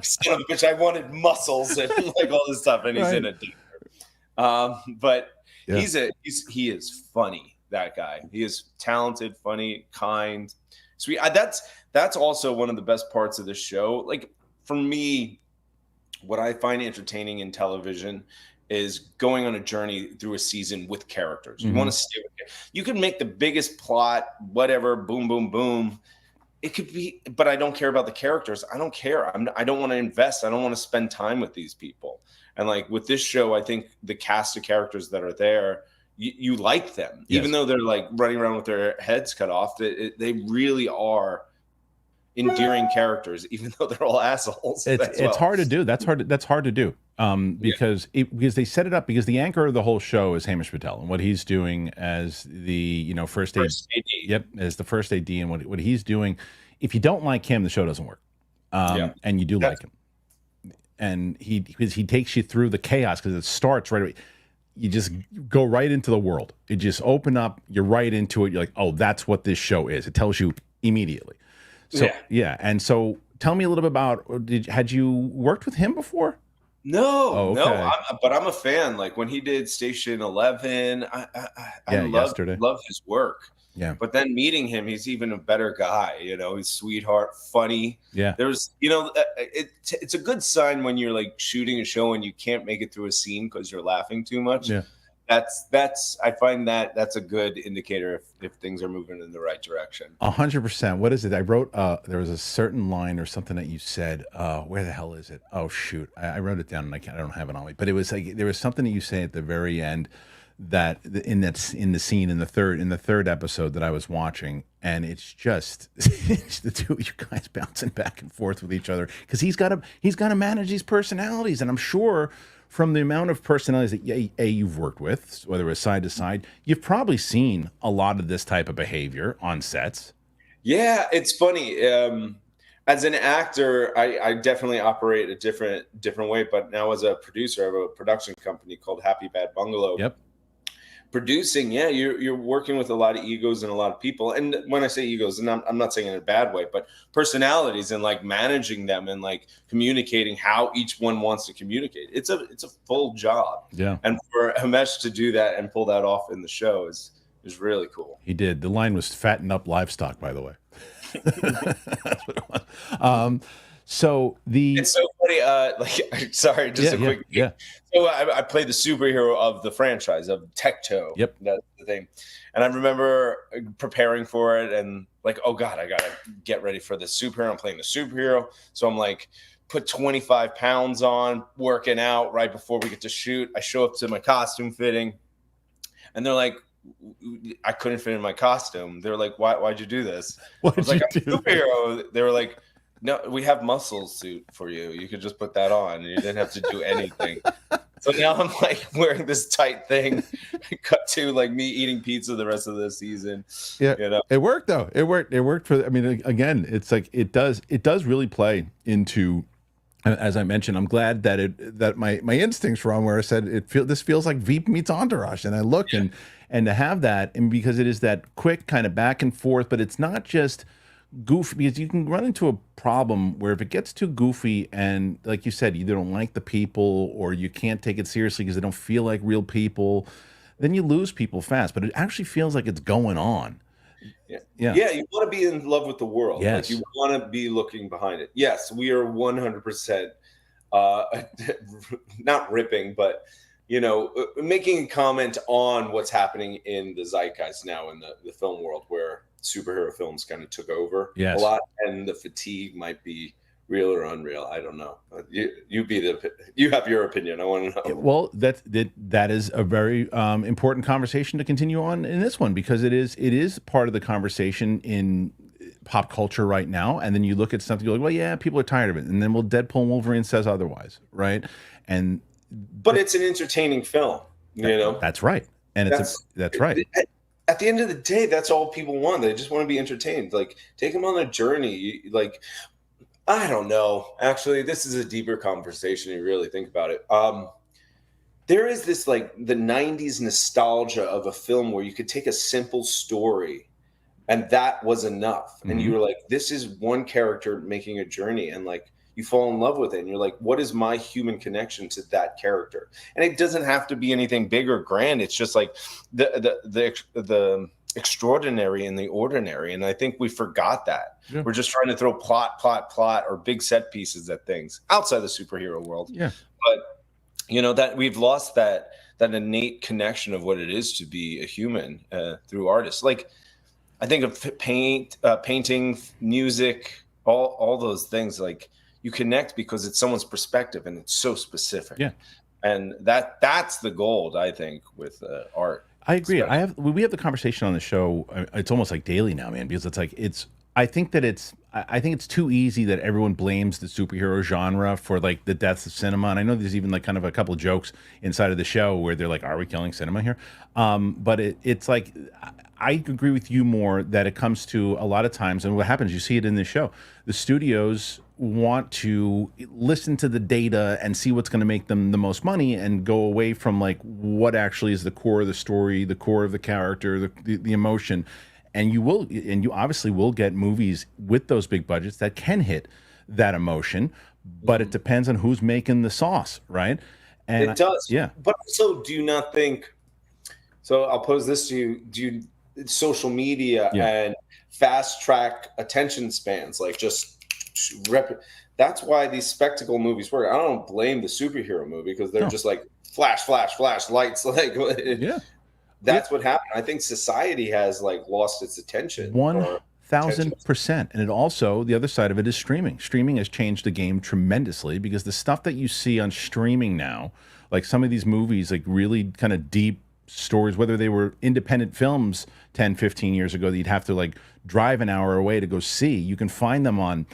B: son of a bitch, I wanted muscles and like all this stuff, and he's in a diaper. But he is funny. That guy. He is talented, funny, kind, sweet. That's also one of the best parts of the show. Like, for me, what I find entertaining in television is going on a journey through a season with characters. You want to stay with it. You can make the biggest plot, whatever, boom, boom, boom. It could be, but I don't care about the characters. I don't care. I don't want to invest. I don't want to spend time with these people. And like with this show, I think the cast of characters that are there, you like them, even though they're like running around with their heads cut off. They really are endearing characters, even though they're all assholes.
A: It's hard to do. That's hard to do. Because they set it up, because the anchor of the whole show is Hamish Patel, and what he's doing as the first AD. Yep, as the first AD, and what he's doing. If you don't like him, the show doesn't work. And you do like him, and he takes you through the chaos, because it starts right away. You just go right into the world. You just open up. You're right into it. You're like, oh, that's what this show is. It tells you immediately. So and so tell me a little bit about. Had you worked with him before?
B: No, but I'm a fan. Like when he did Station 11, I love his work.
A: Yeah.
B: But then meeting him, he's even a better guy. You know, he's sweetheart, funny.
A: Yeah.
B: There's, you know, it's a good sign when you're like shooting a show and you can't make it through a scene because you're laughing too much.
A: Yeah.
B: That's I find that's a good indicator if things are moving in the right direction.
A: 100%. What is it? I wrote there was a certain line or something that you said. Where the hell is it? Oh shoot, I wrote it down and I don't have it on me. But it was like there was something that you say at the very end that in the scene in the third episode that I was watching, and it's just it's the two of you guys bouncing back and forth with each other because he's got to manage these personalities, and I'm sure from the amount of personalities that you've worked with, whether it's side to side, you've probably seen a lot of this type of behavior on sets.
B: Yeah, it's funny. As an actor, I definitely operate a different way. But now as a producer, I have a production company called Happy Bad Bungalow.
A: Yep.
B: Producing, yeah, you're working with a lot of egos and a lot of people. And when I say egos, and I'm not saying in a bad way, but personalities and like managing them and like communicating how each one wants to communicate. It's a full job.
A: Yeah.
B: And for Himesh to do that and pull that off in the show is really cool.
A: He did. The line was fatten up livestock, by the way. That's what it was. So it's
B: so funny. Sorry, just a quick.
A: Yeah.
B: So I played the superhero of the franchise of Tecto.
A: Yep.
B: That's the thing. And I remember preparing for it and like, oh God, I gotta get ready for the superhero. I'm playing the superhero, so I'm like, put 25 pounds on, working out right before we get to shoot. I show up to my costume fitting, and they're like, I couldn't fit in my costume. They're like, why'd you do this? I was like, I'm a superhero. They were like, no, we have muscle suit for you. You could just put that on. You didn't have to do anything. So now I'm like wearing this tight thing, cut to like me eating pizza the rest of the season.
A: Yeah,
B: you know?
A: It worked though. It worked for. I mean, again, it's like it does really play into. As I mentioned, I'm glad that my instincts were on where I said this feels like Veep meets Entourage, and I look and to have that, and because it is that quick kind of back and forth, but it's not just goofy, because you can run into a problem where if it gets too goofy and like you said, you either don't like the people or you can't take it seriously because they don't feel like real people, then you lose people fast. But it actually feels like it's going on.
B: Yeah, you want to be in love with the world.
A: Yes.
B: Like you want to be looking behind it. Yes, we are 100% not ripping, but you know, making a comment on what's happening in the zeitgeist now in the film world where superhero films kind of took over a lot, and the fatigue might be real or unreal. I don't know. You have your opinion. I want to know.
A: Well, that is a very important conversation to continue on in this one, because it is part of the conversation in pop culture right now. And then you look at something, you're like, well, yeah, people are tired of it. And then Deadpool and Wolverine says otherwise, right?
B: But it's an entertaining film, you know.
A: That's right, and that's right.
B: At the end of the day, that's all people want. They just want to be entertained. Like, take them on a journey. Like, I don't know. Actually, this is a deeper conversation. You really think about it. There is this like the '90s nostalgia of a film where you could take a simple story, and that was enough. And you were like, this is one character making a journey, and like you fall in love with it, and you're like, what is my human connection to that character? And it doesn't have to be anything big or grand. It's just like the extraordinary and the ordinary. And I think we forgot that. Yeah. We're just trying to throw plot, or big set pieces at things outside the superhero world.
A: Yeah.
B: But you know, that we've lost that innate connection of what it is to be a human through artists. Like I think of painting, music, all those things. Like you connect because it's someone's perspective and it's so specific.
A: Yeah.
B: And that's the gold, I think, with art.
A: I agree. We have the conversation on the show. It's almost like daily now, man, because I think it's too easy that everyone blames the superhero genre for like the deaths of cinema. And I know there's even like kind of a couple of jokes inside of the show where they're like, are we killing cinema here? But it's like, I agree with you more that it comes to a lot of times, and what happens, you see it in this show, the studios want to listen to the data and see what's going to make them the most money and go away from like what actually is the core of the story, the core of the character, the emotion. And you obviously will get movies with those big budgets that can hit that emotion, but it depends on who's making the sauce, right? And
B: it does.
A: Yeah.
B: But also, do you not think, so I'll pose this to you, social media and fast track attention spans, like just that's why these spectacle movies work. I don't blame the superhero movie because they're just like flash, flash, flash, lights. Like, that's what happened. I think society has like lost its attention.
A: 1,000%. And it also, the other side of it is streaming. Streaming has changed the game tremendously because the stuff that you see on streaming now, like some of these movies, like really kind of deep stories, whether they were independent films 10, 15 years ago that you'd have to like drive an hour away to go see, you can find them on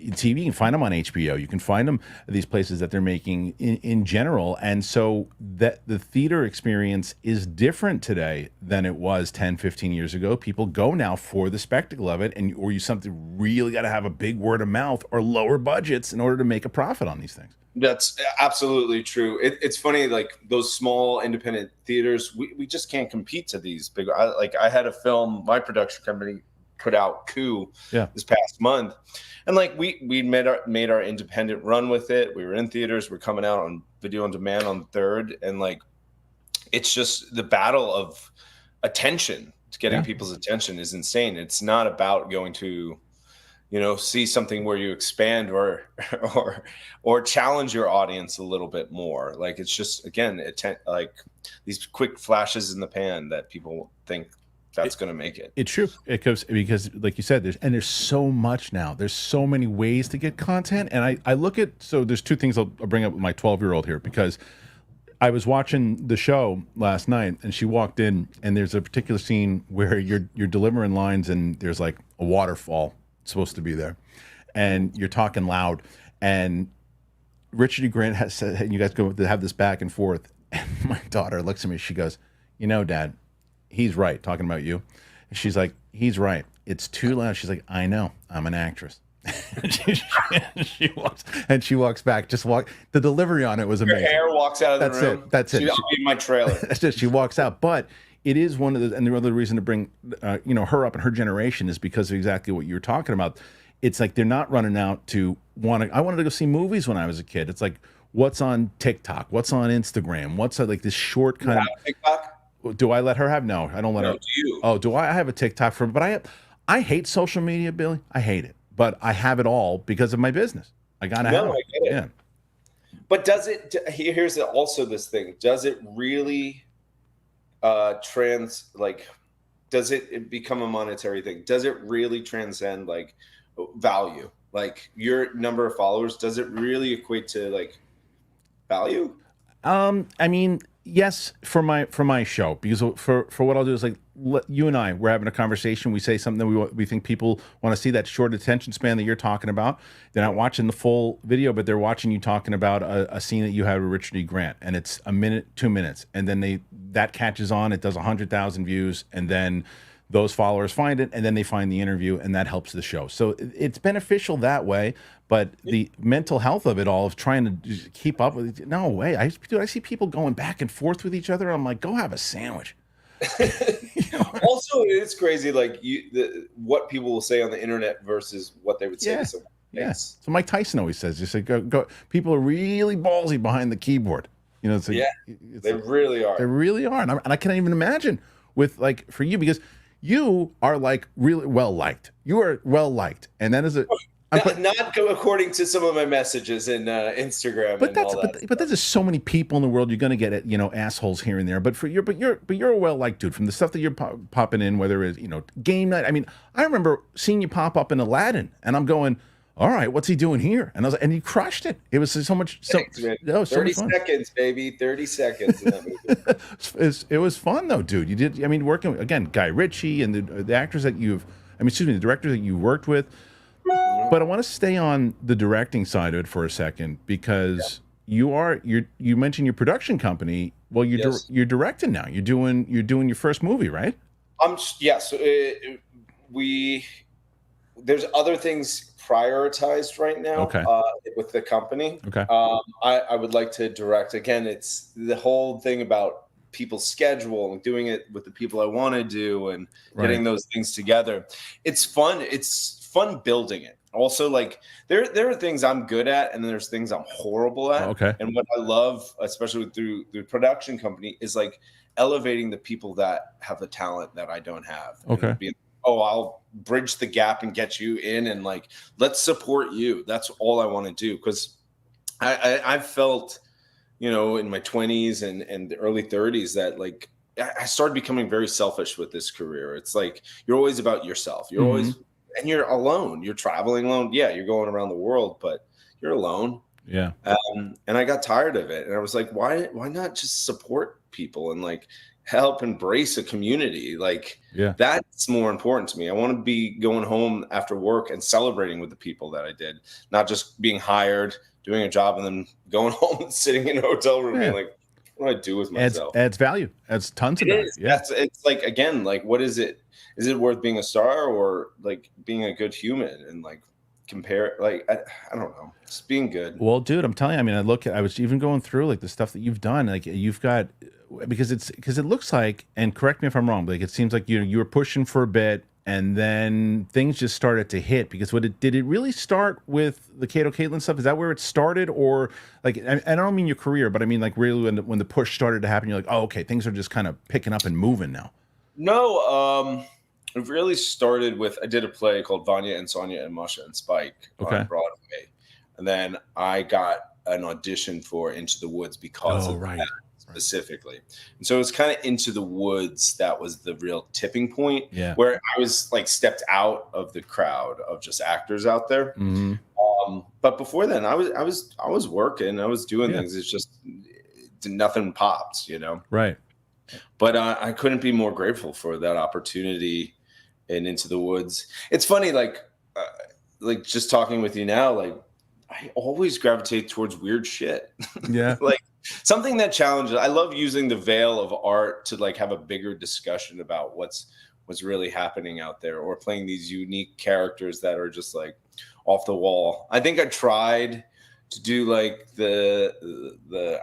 A: TV, you can find them on HBO, you can find them at these places that they're making in general. And so that the theater experience is different today than it was 10, 15 years ago. People go now for the spectacle of it, and or you something really got to have a big word of mouth or lower budgets in order to make a profit on these things.
B: That's absolutely true. It's funny, like those small independent theaters, we just can't compete to these big. I had a film, my production company put out Coup this past month, and like we made our independent run with it. We were in theaters, we're coming out on video on demand on the 3rd, and like it's just the battle of attention, getting people's attention is insane. It's not about going to see something where you expand or challenge your audience a little bit more. Like it's just, again, like these quick flashes in the pan that people think that's going to make it.
A: It's true. It goes because, like you said, there's so much now. There's so many ways to get content, and I look at, so there's two things I'll bring up with my 12-year-old here, because I was watching the show last night, and she walked in, and there's a particular scene where you're delivering lines, and there's like a waterfall supposed to be there, and you're talking loud, and Richard E. Grant has said, and you guys go to have this back and forth, and my daughter looks at me, she goes, Dad, he's right, talking about you. And she's like, he's right, it's too loud. She's like, I know, I'm an actress. she walks back. The delivery on it was amazing.
B: Her hair walks out of the room.
A: That's it.
B: I'll be in my trailer.
A: That's it. She walks out. But it is one of the, and the other reason to bring her up and her generation is because of exactly what you were talking about. It's like they're not running out to I wanted to go see movies when I was a kid. It's like, what's on TikTok? What's on Instagram? What's like this short kind of
B: TikTok?
A: Do I let her have? No, I don't let her.
B: Do you?
A: Oh, do I? I have a TikTok but I hate social media, Billy. I hate it. But I have it all because of my business. I gotta have it.
B: I get it. Yeah. But does it? Here's also this thing. Does it really does it become a monetary thing? Does it really transcend like value? Like your number of followers, does it really equate to like value?
A: I mean, yes, for my show, because for what I'll do is like you and I, we're having a conversation. We say something that we think people want to see, that short attention span that you're talking about. They're not watching the full video, but they're watching you talking about a scene that you had with Richard E. Grant, and it's a minute, 2 minutes, and then that catches on. It does 100,000 views, and then those followers find it, and then they find the interview, and that helps the show. So it's beneficial that way, but the mental health of it all, of trying to just keep up with it, no way. I see people going back and forth with each other. I'm like, go have a sandwich.
B: Also, it's crazy, like what people will say on the internet versus what they would say to someone.
A: Yes. So Mike Tyson always says, "Just like go." People are really ballsy behind the keyboard. It's like,
B: they really are.
A: They really are, and I can't even imagine with like for you, because you are like really well liked. You are well liked, and that is
B: not according to some of my messages in Instagram.
A: But there's just so many people in the world. You're going to get assholes here and there. But you're a well liked dude from the stuff that you're popping in, whether it's game night. I mean, I remember seeing you pop up in Aladdin, and I'm going, all right, what's he doing here? And I was like, and he crushed it. It was so much.
B: Thanks, man. 30 seconds, baby. 30 seconds. In that
A: movie. It was fun though, dude. You did. I mean, working again, Guy Ritchie and the actors that the directors that you worked with. But I want to stay on the directing side of it for a second, because you mentioned your production company. Well, you're directing now. You're doing your first movie, right?
B: Yes. There's other things prioritized right now with the company.
A: Okay.
B: I would like to direct. Again, it's the whole thing about people's schedule and doing it with the people I want to do and getting those things together. It's fun. It's fun building it. also like there are things I'm good at, and then there's things I'm horrible at.
A: Okay.
B: And what I love, especially through the production company, is like elevating the people that have the talent that I don't have.
A: Okay.
B: Being, I'll bridge the gap and get you in, and like, let's support you. That's all I want to do. Because I've felt, in my 20s and the early 30s that like I started becoming very selfish with this career. It's like you're always about yourself. You're always, and you're alone. You're traveling alone. Yeah, you're going around the world, but you're alone.
A: Yeah.
B: And I got tired of it, and I was like, why not just support people and like help embrace a community? Like, that's more important to me. I want to be going home after work and celebrating with the people that I did, not just being hired, doing a job, and then going home and sitting in a hotel room being like, what do I do with myself?
A: Adds value. Adds tons of value. Yeah.
B: It's like, again, like, what is it? Is it worth being a star, or like being a good human and like compare? Like, I don't know. Just being good.
A: Well, dude, I'm telling you, I mean, I was even going through like the stuff that you've done. Like you've got, because it looks like, and correct me if I'm wrong, but like it seems like you were pushing for a bit, and then things just started to hit. Because did it really start with the Kato Caitlin stuff? Is that where it started? Or like, I don't mean your career, but I mean like really when the push started to happen, you're like, oh, okay, things are just kind of picking up and moving now.
B: No, it really started with, I did a play called Vanya and Sonia and Masha and Spike on Broadway. And then I got an audition for Into the Woods because of that specifically. And so it was kind of Into the Woods that was the real tipping point, where I was like stepped out of the crowd of just actors out there. But before then, I was working, I was doing things. It's just nothing popped,
A: Right.
B: But I couldn't be more grateful for that opportunity in Into the Woods. It's funny, like just talking with you now, like I always gravitate towards weird shit.
A: Yeah.
B: Like something that challenges. I love using the veil of art to like have a bigger discussion about what's really happening out there, or playing these unique characters that are just like off the wall. I think I tried to do like the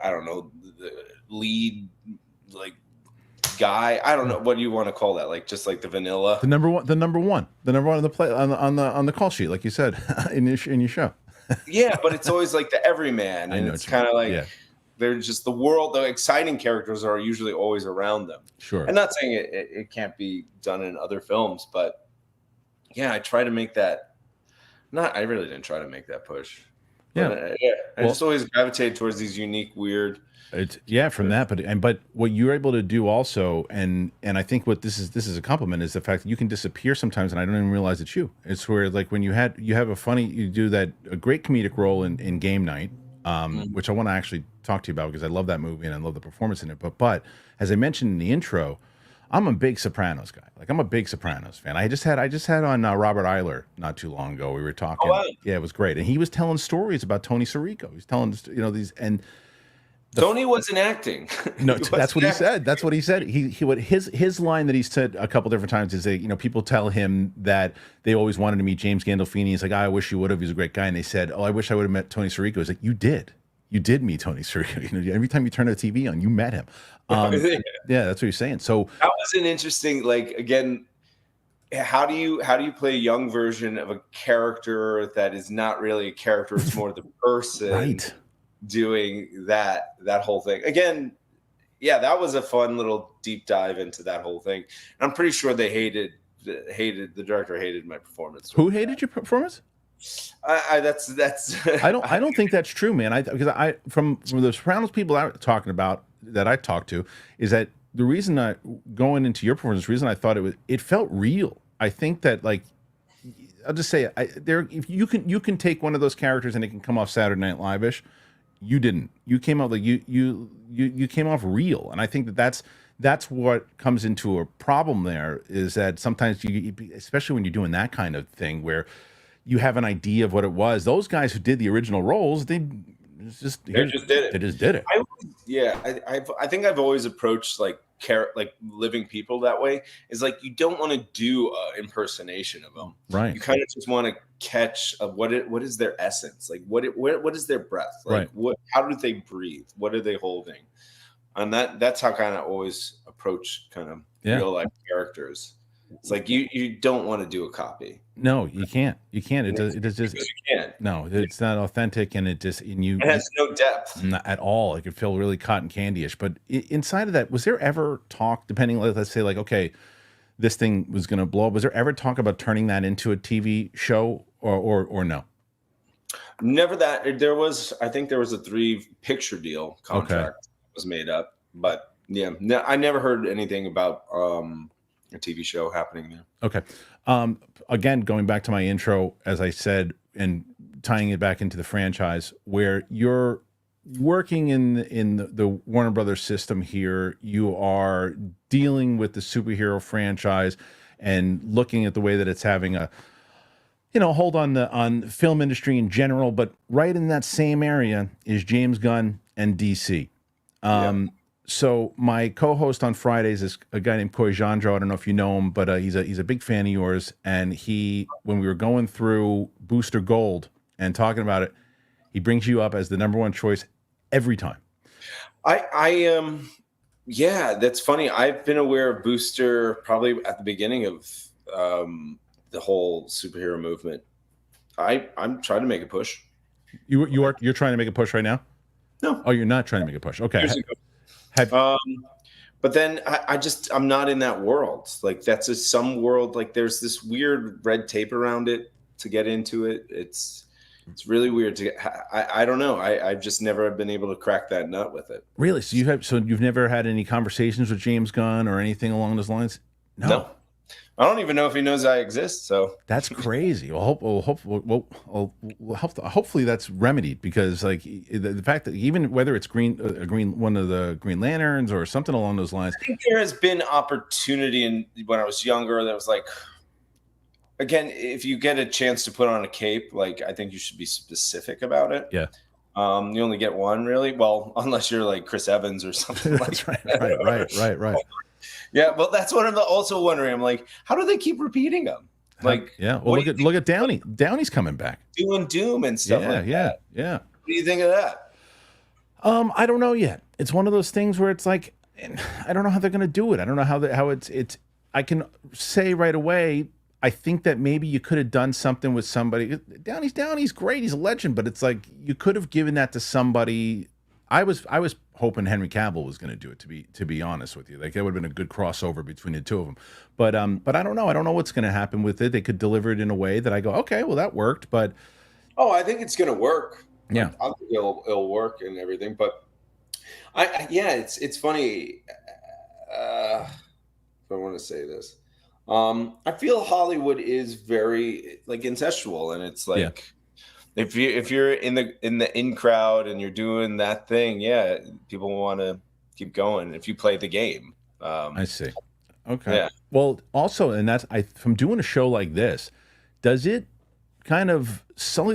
B: I don't know, the lead like guy. I don't know what you want to call that. Like just like the vanilla.
A: The number one on the play on the call sheet, like you said in your show.
B: Yeah, but it's always like the everyman, and it's kind of like they're just the world. The exciting characters are usually always around them.
A: Sure.
B: I'm not saying it can't be done in other films, but yeah, I try to make that. I really didn't try to make that push.
A: Yeah,
B: I just always gravitate towards these unique, weird.
A: From that, but what you're able to do also, and I think what this is a compliment, is the fact that you can disappear sometimes, and I don't even realize it's you. It's where like when you do a great comedic role in Game Night, which I want to actually talk to you about because I love that movie and I love the performance in it. But as I mentioned in the intro, I'm a big Sopranos guy. Like I'm a big Sopranos fan. I just had on Robert Eiler not too long ago. We were talking. Oh, wow. Yeah, it was great, and he was telling stories about Tony Sirico. He's telling these and.
B: Tony wasn't acting.
A: No, that's what he said. That's what he said. His line that he said a couple different times is that people tell him that they always wanted to meet James Gandolfini. He's like, I wish you would have. He's a great guy. And they said, oh, I wish I would have met Tony Sirico. He's like, you did meet Tony Sirico. Every time you turn the TV on, you met him. Yeah, that's what he's saying. So
B: that was an interesting. Like again, how do you play a young version of a character that is not really a character? It's more the person.
A: Right.
B: Doing that whole thing again. Yeah, that was a fun little deep dive into that whole thing. And I'm pretty sure they hated the director hated my performance.
A: Who hated your performance?
B: That's
A: I don't think that's true, man. Because from the Sopranos people that I talked to is that the reason going into your performance, the reason I thought it felt real. I think that like I'll just say if you can take one of those characters and it can come off Saturday Night Live-ish. You didn't. You came out like you came off real, and I think that's what comes into a problem. There is that sometimes especially when you're doing that kind of thing where you have an idea of what it was. Those guys who did the original roles, they just did it. They just did it.
B: I think I've always approached like living people that way. Is like you don't want to do an impersonation of them.
A: Right.
B: You kind of just want to catch what is their essence, like what is their breath, like how do they breathe, what are they holding, and that's how kind of always approach kind of real life characters. It's like you don't want to do a copy.
A: No, you can't. You can't. It does just.
B: You can't.
A: No, it's not authentic, and it
B: has no depth.
A: Not at all. It could feel really cotton candy-ish. But inside of that, was there ever talk? Depending, let's say, like, okay, this thing was going to blow up. Was there ever talk about turning that into a TV show, or no?
B: Never that. There was, I think there was a 3-picture deal contract was made up, but yeah, no, I never heard anything about a TV show happening there.
A: Okay. Again, going back to my intro, as I said, and tying it back into the franchise, where you're working in the Warner Brothers system here, you are dealing with the superhero franchise and looking at the way that it's having a hold on the film industry in general, but right in that same area is James Gunn and DC. So my co-host on Fridays is a guy named Coy Jandro. I don't know if you know him, but he's a big fan of yours. And when we were going through Booster Gold and talking about it, he brings you up as the #1 choice every time.
B: Yeah, that's funny. I've been aware of Booster probably at the beginning of the whole superhero movement. I'm trying to make a push.
A: You're trying to make a push right now?
B: No.
A: Oh, you're not trying to make a push. Okay.
B: But then I'm not in that world. Like that's some world. Like there's this weird red tape around it to get into it. It's really weird to get. I don't know. I've just never been able to crack that nut with it.
A: Really? So you've never had any conversations with James Gunn or anything along those lines?
B: No. I don't even know if he knows I exist. So
A: that's crazy. Hopefully that's remedied, because like the fact that even whether it's one of the Green Lanterns or something along those lines.
B: I think there has been opportunity when I was younger that was like, again, if you get a chance to put on a cape, like I think you should be specific about it.
A: Yeah.
B: You only get one, really. Well, unless you're like Chris Evans or something like
A: that. Right.
B: Yeah, well, that's what I'm also wondering. I'm like, how do they keep repeating them? Like,
A: yeah. Well, look at Downey. Downey's coming back.
B: Doing Doom and stuff like that.
A: Yeah.
B: What do you think of that?
A: I don't know yet. It's one of those things where it's like, I don't know how they're going to do it. I don't know how it's. I can say right away, I think that maybe you could have done something with somebody. Downey's great. He's a legend, but it's like you could have given that to somebody. I was hoping Henry Cavill was going to do it. To be honest with you, like that would have been a good crossover between the two of them. But I don't know. I don't know what's going to happen with it. They could deliver it in a way that I go, okay, well that worked. But
B: I think it's going to work.
A: Yeah,
B: I think it'll work and everything. But it's funny. If I want to say this, I feel Hollywood is very like incestual, and it's like. Yeah. If you're in the in crowd and you're doing that thing, yeah, people want to keep going. If you play the game,
A: I see. Okay.
B: Yeah.
A: Well, also, and that's from doing a show like this, does it kind of sully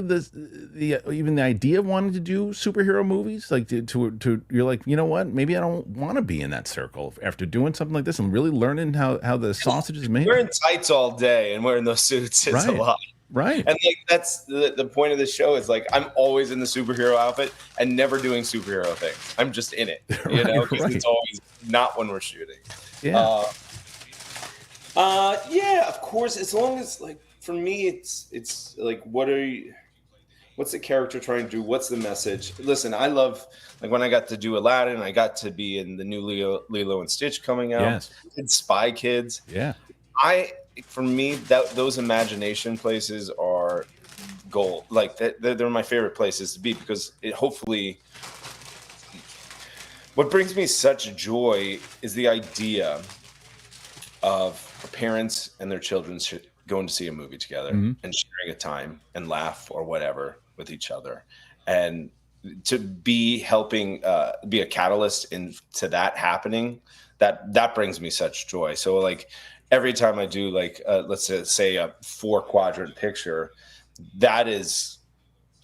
A: even the idea of wanting to do superhero movies? Like to you're like, you know what? Maybe I don't want to be in that circle after doing something like this and really learning how the sausage is made.
B: Wearing tights all day and wearing those suits is a lot.
A: Right.
B: And like that's the point of the show is like I'm always in the superhero outfit and never doing superhero things. I'm just in it, you know, because it's always not when we're shooting.
A: Yeah.
B: Yeah, of course. As long as like for me, it's like what's the character trying to do? What's the message? Listen, I love like when I got to do Aladdin, I got to be in the new Lilo and Stitch coming out.
A: Yes.
B: And Spy Kids.
A: Yeah.
B: For me, those imagination places are gold. Like they're my favorite places to be because it hopefully. What brings me such joy is the idea of parents and their children going to see a movie together and sharing a time and laugh or whatever with each other, and to be helping be a catalyst into that happening. That brings me such joy. So like. Every time I do like let's say a 4-quadrant picture, that is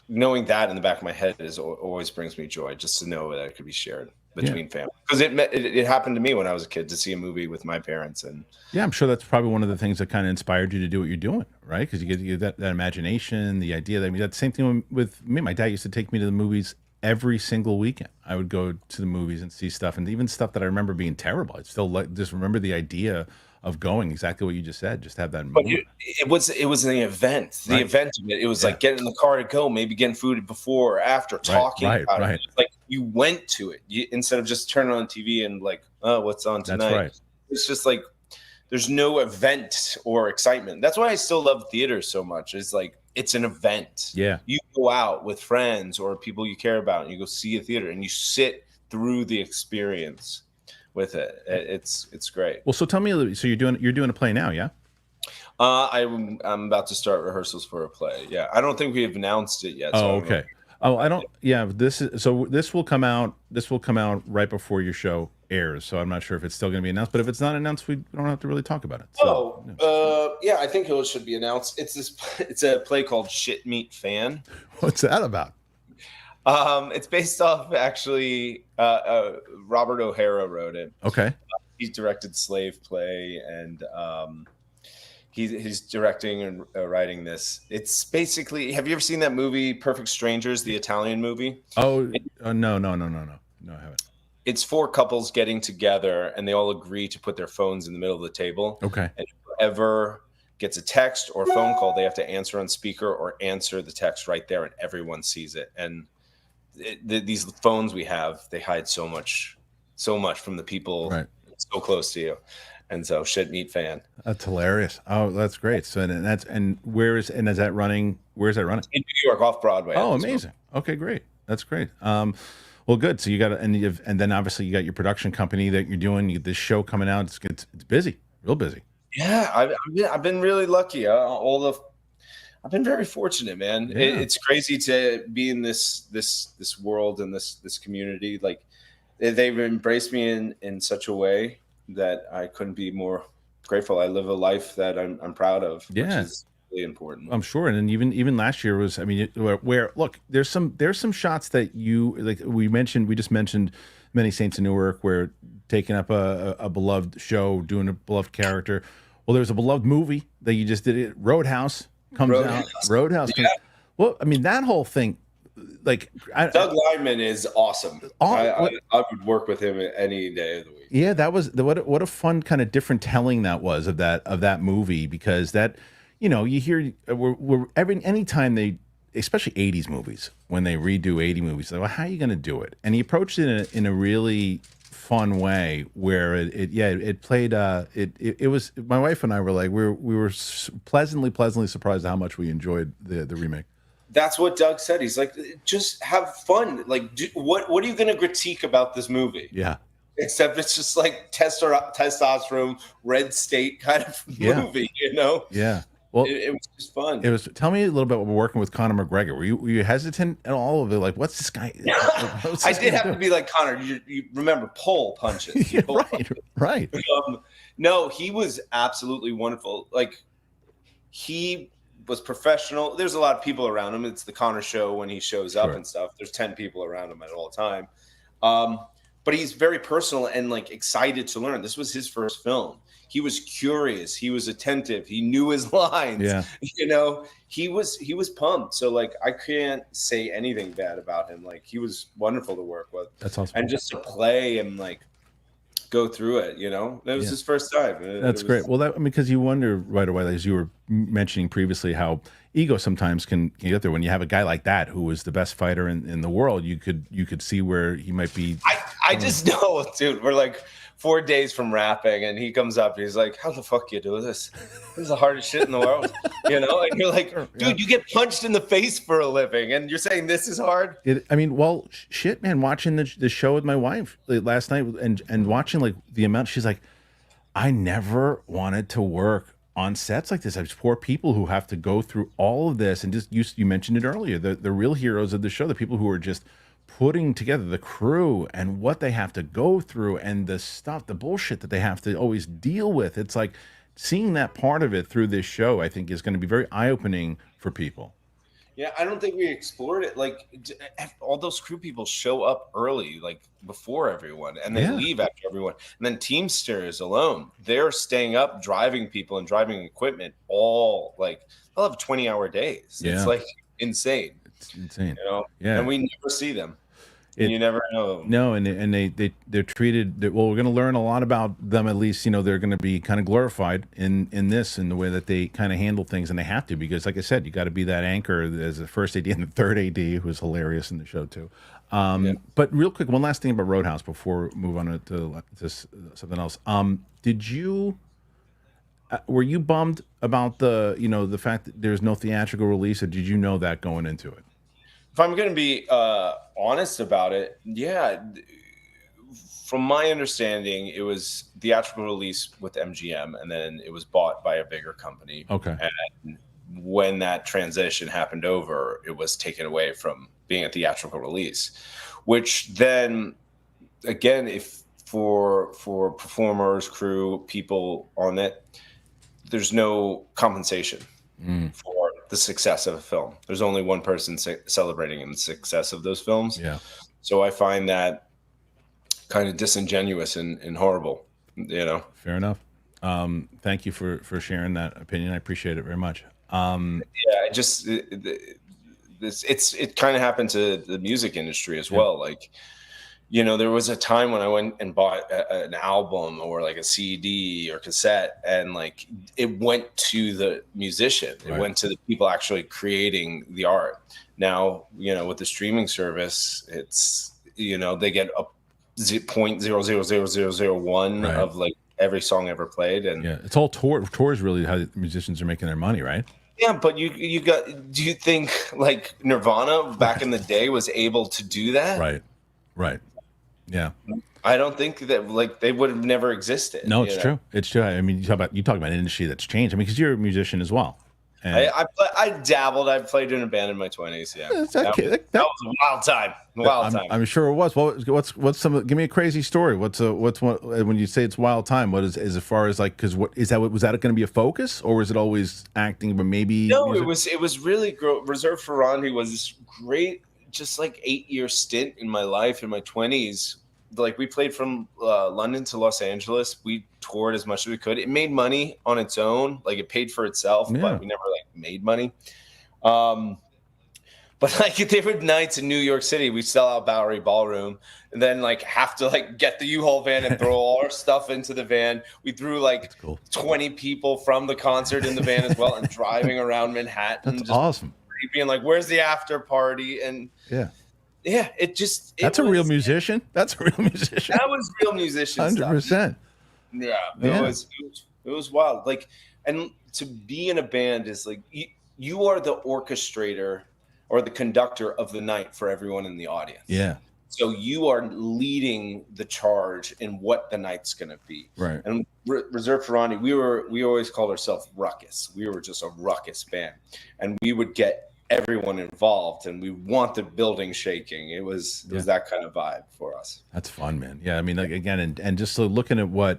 B: knowing that in the back of my head always brings me joy just to know that it could be shared between family. Because it happened to me when I was a kid to see a movie with my parents. And
A: yeah, I'm sure that's probably one of the things that kind of inspired you to do what you're doing, right? Because you get that imagination, the idea that I mean that's the same thing with me. My dad used to take me to the movies every single weekend. I would go to the movies and see stuff, and even stuff that I remember being terrible. I still just remember the idea of going exactly what you just said. Just have that
B: But
A: moment.
B: it was an event. The event of it. It was like getting in the car to go, maybe getting food before or after, talking about it. Like you went to it instead of just turning on TV and like, oh, what's on tonight?
A: That's right.
B: It's just like there's no event or excitement. That's why I still love theater so much. It's like it's an event.
A: Yeah.
B: You go out with friends or people you care about and you go see a theater and you sit through the experience with it. It's great.
A: Well, so tell me, so you're doing a play now, yeah?
B: I'm about to start rehearsals for a play. Yeah, I don't think we have announced it yet.
A: So okay. I don't. Yeah, this will come out. This will come out right before your show airs. So I'm not sure if it's still going to be announced. But if it's not announced, we don't have to really talk about it. So,
B: yeah, I think it should be announced. It's a play called Shit Meat Fan.
A: What's that about?
B: It's based off actually. Robert O'Hara wrote it.
A: Okay.
B: He's directed Slave Play and. He's directing and writing this. It's basically, have you ever seen that movie Perfect Strangers, the Italian movie?
A: No, I haven't.
B: It's 4 couples getting together and they all agree to put their phones in the middle of the table.
A: Okay.
B: And whoever gets a text or phone call, they have to answer on speaker or answer the text right there and everyone sees it. And these phones we have, they hide so much from the people so close to you. And so Shit Meat Fan.
A: That's hilarious. Oh, that's great. So where's that running? Where's that running?
B: In New York, off Broadway.
A: Oh, amazing. Okay, great. That's great. Well, good. So you got and then obviously you got your production company that you're doing this show coming out. It's busy, real busy.
B: Yeah, I've been really lucky. I've been very fortunate, man. Yeah. It's crazy to be in this world and this community. Like they've embraced me in such a way that I couldn't be more grateful. I live a life that I'm proud of, which is really important.
A: I'm sure. And then even last year was, I mean, where look, there's some shots that you like. We just mentioned Many Saints of Newark, where taking up a beloved show, doing a beloved character. Well, there's a beloved movie that you just did. It Roadhouse comes out. Roadhouse.
B: Yeah.
A: Well, I mean, that whole thing. Like
B: Doug Liman is awesome. I would work with him any day of the week.
A: Yeah, that was what a fun kind of different telling that was of that movie, because that, you know, you hear anytime they, especially 80s movies, when they redo 80 movies, like, well, how are you going to do it? And he approached it in a really fun way where it played it was, my wife and I were like, we were pleasantly surprised at how much we enjoyed the remake.
B: That's what Doug said. He's like, just have fun. Like, what are you going to critique about this movie?
A: Yeah.
B: Except it's just like testosterone, red state kind of movie, you know?
A: Yeah. Well,
B: it was just fun.
A: It was. Tell me a little bit about working with Conor McGregor. Were you hesitant at all of it? Like, what's this guy?
B: I did have to be like, Conor, you remember pole punches.
A: Yeah, right.
B: No, he was absolutely wonderful. Like, he was professional. There's a lot of people around him. It's the Conor show when he shows up and stuff. There's 10 people around him at all time. But he's very personal and like excited to learn. This was his first film. He was curious. He was attentive. He knew his lines.
A: Yeah.
B: You know, he was pumped. So like, I can't say anything bad about him. Like, he was wonderful to work with.
A: That's awesome.
B: And just to play and like go through it, you know, it was his first time.
A: That's great. Well, because you wonder right away, as you were mentioning previously, how ego sometimes can get there. When you have a guy like that who was the best fighter in the world, you could see where he might be.
B: I just know, dude. We're like 4 days from rapping, and he comes up and he's like, "How the fuck you do this? This is the hardest shit in the world," you know. And you're like, "Dude, you get punched in the face for a living, and you're saying this is hard?"
A: Shit, man. Watching the show with my wife last night and watching like the amount, she's like, I never wanted to work on sets like this. There's poor people who have to go through all of this, and just you mentioned it earlier, the real heroes of the show, the people who are just putting together the crew and what they have to go through and the bullshit that they have to always deal with. It's like seeing that part of it through this show, I think, is going to be very eye-opening for people.
B: Yeah, I don't think we explored it. Like, all those crew people show up early, like before everyone, and they leave after everyone. And then Teamsters alone, they're staying up, driving people and driving equipment all like they'll have 20-hour days.
A: Yeah.
B: It's like insane.
A: It's insane.
B: You know?
A: Yeah.
B: And we never see them. You never know.
A: No, and they're treated well. We're going to learn a lot about them. At least they're going to be kind of glorified in the way that they kind of handle things, and they have to, because, like I said, you got to be that anchor as the first AD and the third AD, who was hilarious in the show too. But real quick, one last thing about Roadhouse before we move on to something else. Were you bummed about the fact that there's no theatrical release, or did you know that going into it?
B: If I'm going to be honest about it, yeah. From my understanding, it was theatrical release with MGM, and then it was bought by a bigger company.
A: Okay.
B: And when that transition happened over, it was taken away from being a theatrical release, which then, again, if for performers, crew, people on it, there's no compensation for the success of a film. There's only one person celebrating in the success of those films.
A: Yeah.
B: So I find that kind of disingenuous and horrible,
A: Fair enough. Thank you for sharing that opinion. I appreciate it very much.
B: It kind of happened to the music industry as well. Like, there was a time when I went and bought an album or like a CD or cassette, and like it went to the musician. It went to the people actually creating the art. Now, with the streaming service, it's, they get a 0.000001 of like every song ever played. And
A: it's all tours really how the musicians are making their money, right?
B: Yeah, but do you think like Nirvana back in the day was able to do that?
A: Right. Yeah.
B: I don't think that like they would have never existed.
A: No, it's true. It's true. I mean, you talk about an industry that's changed. I mean, because you're a musician as well. And
B: I dabbled. I played in a band in my 20s. Yeah, that was a wild time.
A: I'm sure it was. What's some? Give me a crazy story. What's one when you say it's wild time? What is as far as like, because what is that? Was that going to be a focus, or was it always acting? But maybe
B: no. Music? It was really Reserved for Randy was this great, just like 8-year stint in my life in my 20s. Like we played from London to Los Angeles. We toured as much as we could. It made money on its own. Like it paid for itself, but we never like made money. But like there were nights in New York City, we sell out Bowery Ballroom and then like have to like get the U-Haul van and throw all our stuff into the van. We threw like 20 people from the concert in the van as well and driving around Manhattan.
A: That's awesome.
B: Being like, where's the after party? And
A: that's a real musician. That's a real musician.
B: That was real musician
A: 100%.
B: Yeah, it was wild. Like, and to be in a band is like you are the orchestrator or the conductor of the night for everyone in the audience.
A: Yeah.
B: So you are leading the charge in what the night's going to be.
A: Right.
B: And Reserved for Randy, we always called ourselves Ruckus. We were just a ruckus band, and we would get everyone involved, and we want the building shaking. It was that kind of vibe for us.
A: That's fun, man. Yeah, I mean, like again, and just so looking at what,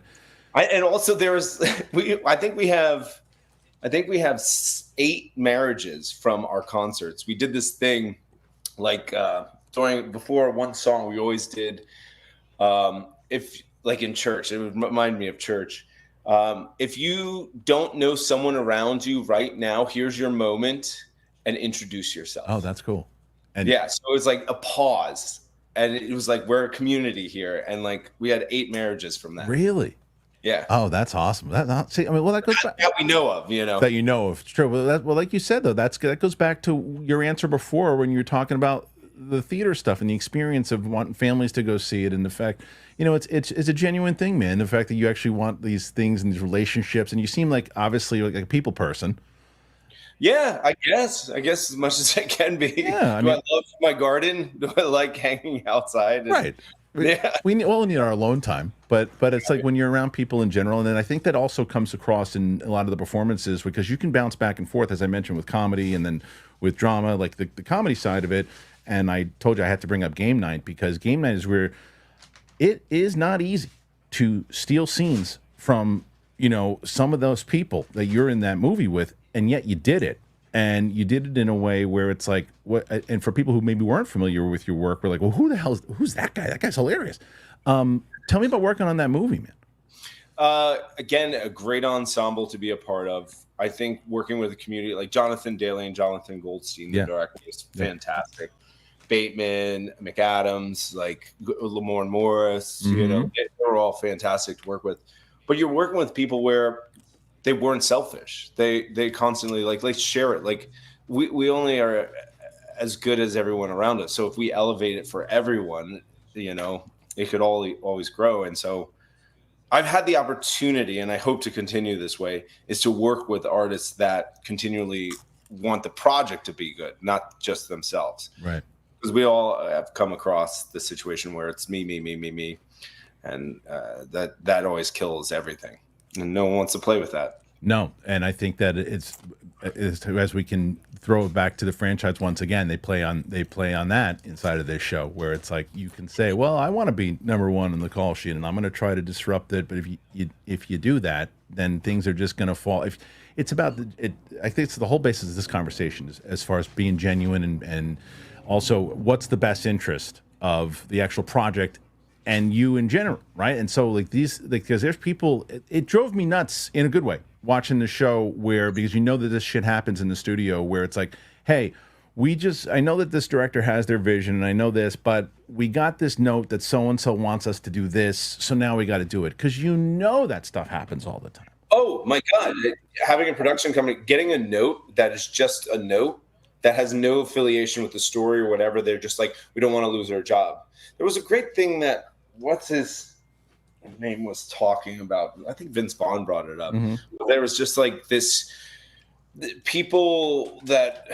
B: and also there was, I think we have 8 marriages from our concerts. We did this thing, like before one song, we always did, if like in church, it would remind me of church. If you don't know someone around you right now, here's your moment. And introduce yourself.
A: Oh, that's cool. And
B: so it was like a pause, and it was like we're a community here, and like we had 8 marriages from that.
A: Really?
B: Yeah.
A: Oh, that's awesome. That goes back
B: that we know of,
A: That you know of. It's true. Well, like you said though, that goes back to your answer before when you were talking about the theater stuff and the experience of wanting families to go see it, and the fact, it's a genuine thing, man. The fact that you actually want these things and these relationships, and you seem like obviously like a people person.
B: Yeah, I guess as much as I can be.
A: Yeah,
B: I love my garden? Do I like hanging outside?
A: Right. We all need our alone time, but it's like when you're around people in general, and then I think that also comes across in a lot of the performances, because you can bounce back and forth, as I mentioned, with comedy and then with drama, like the comedy side of it. And I told you I had to bring up game night, because game night is where it is not easy to steal scenes from some of those people that you're in that movie with. And yet you did it, and you did it in a way where it's like, what? And for people who maybe weren't familiar with your work, we're like, well, who's that guy? That guy's hilarious. Tell me about working on that movie, man.
B: Again, a great ensemble to be a part of. I think working with a community like Jonathan Daly and Jonathan Goldstein, the director, is fantastic. Bateman, McAdams, like Lamorne Morris, you know, they're all fantastic to work with. But you're working with people where they weren't selfish. They constantly like, let's share it. Like we only are as good as everyone around us. So if we elevate it for everyone, you know, it could always grow. And so I've had the opportunity, and I hope to continue this way, is to work with artists that continually want the project to be good, not just themselves.
A: Right.
B: Because we all have come across the situation where it's me, and that always kills everything, and no one wants to play with that.
A: No, and I think that it's as we can throw it back to the franchise once again. They play on that inside of this show, where it's like you can say, "Well, I want to be number one in the call sheet, and I'm going to try to disrupt it." But if you do that, then things are just going to fall. If it's about I think it's the whole basis of this conversation as far as being genuine and also what's the best interest of the actual project and you in general, right? And so like because there's people, it drove me nuts in a good way watching the show because you know that this shit happens in the studio where it's like, hey, I know that this director has their vision and I know this, but we got this note that so-and-so wants us to do this, so now we got to do it. Because you know that stuff happens all the time.
B: Oh my God. Having a production company, getting a note that is just a note that has no affiliation with the story or whatever. They're just like, we don't want to lose our job. There was a great thing that, what's his name was talking about? I think Vince Vaughn brought it up. There was just like this people that,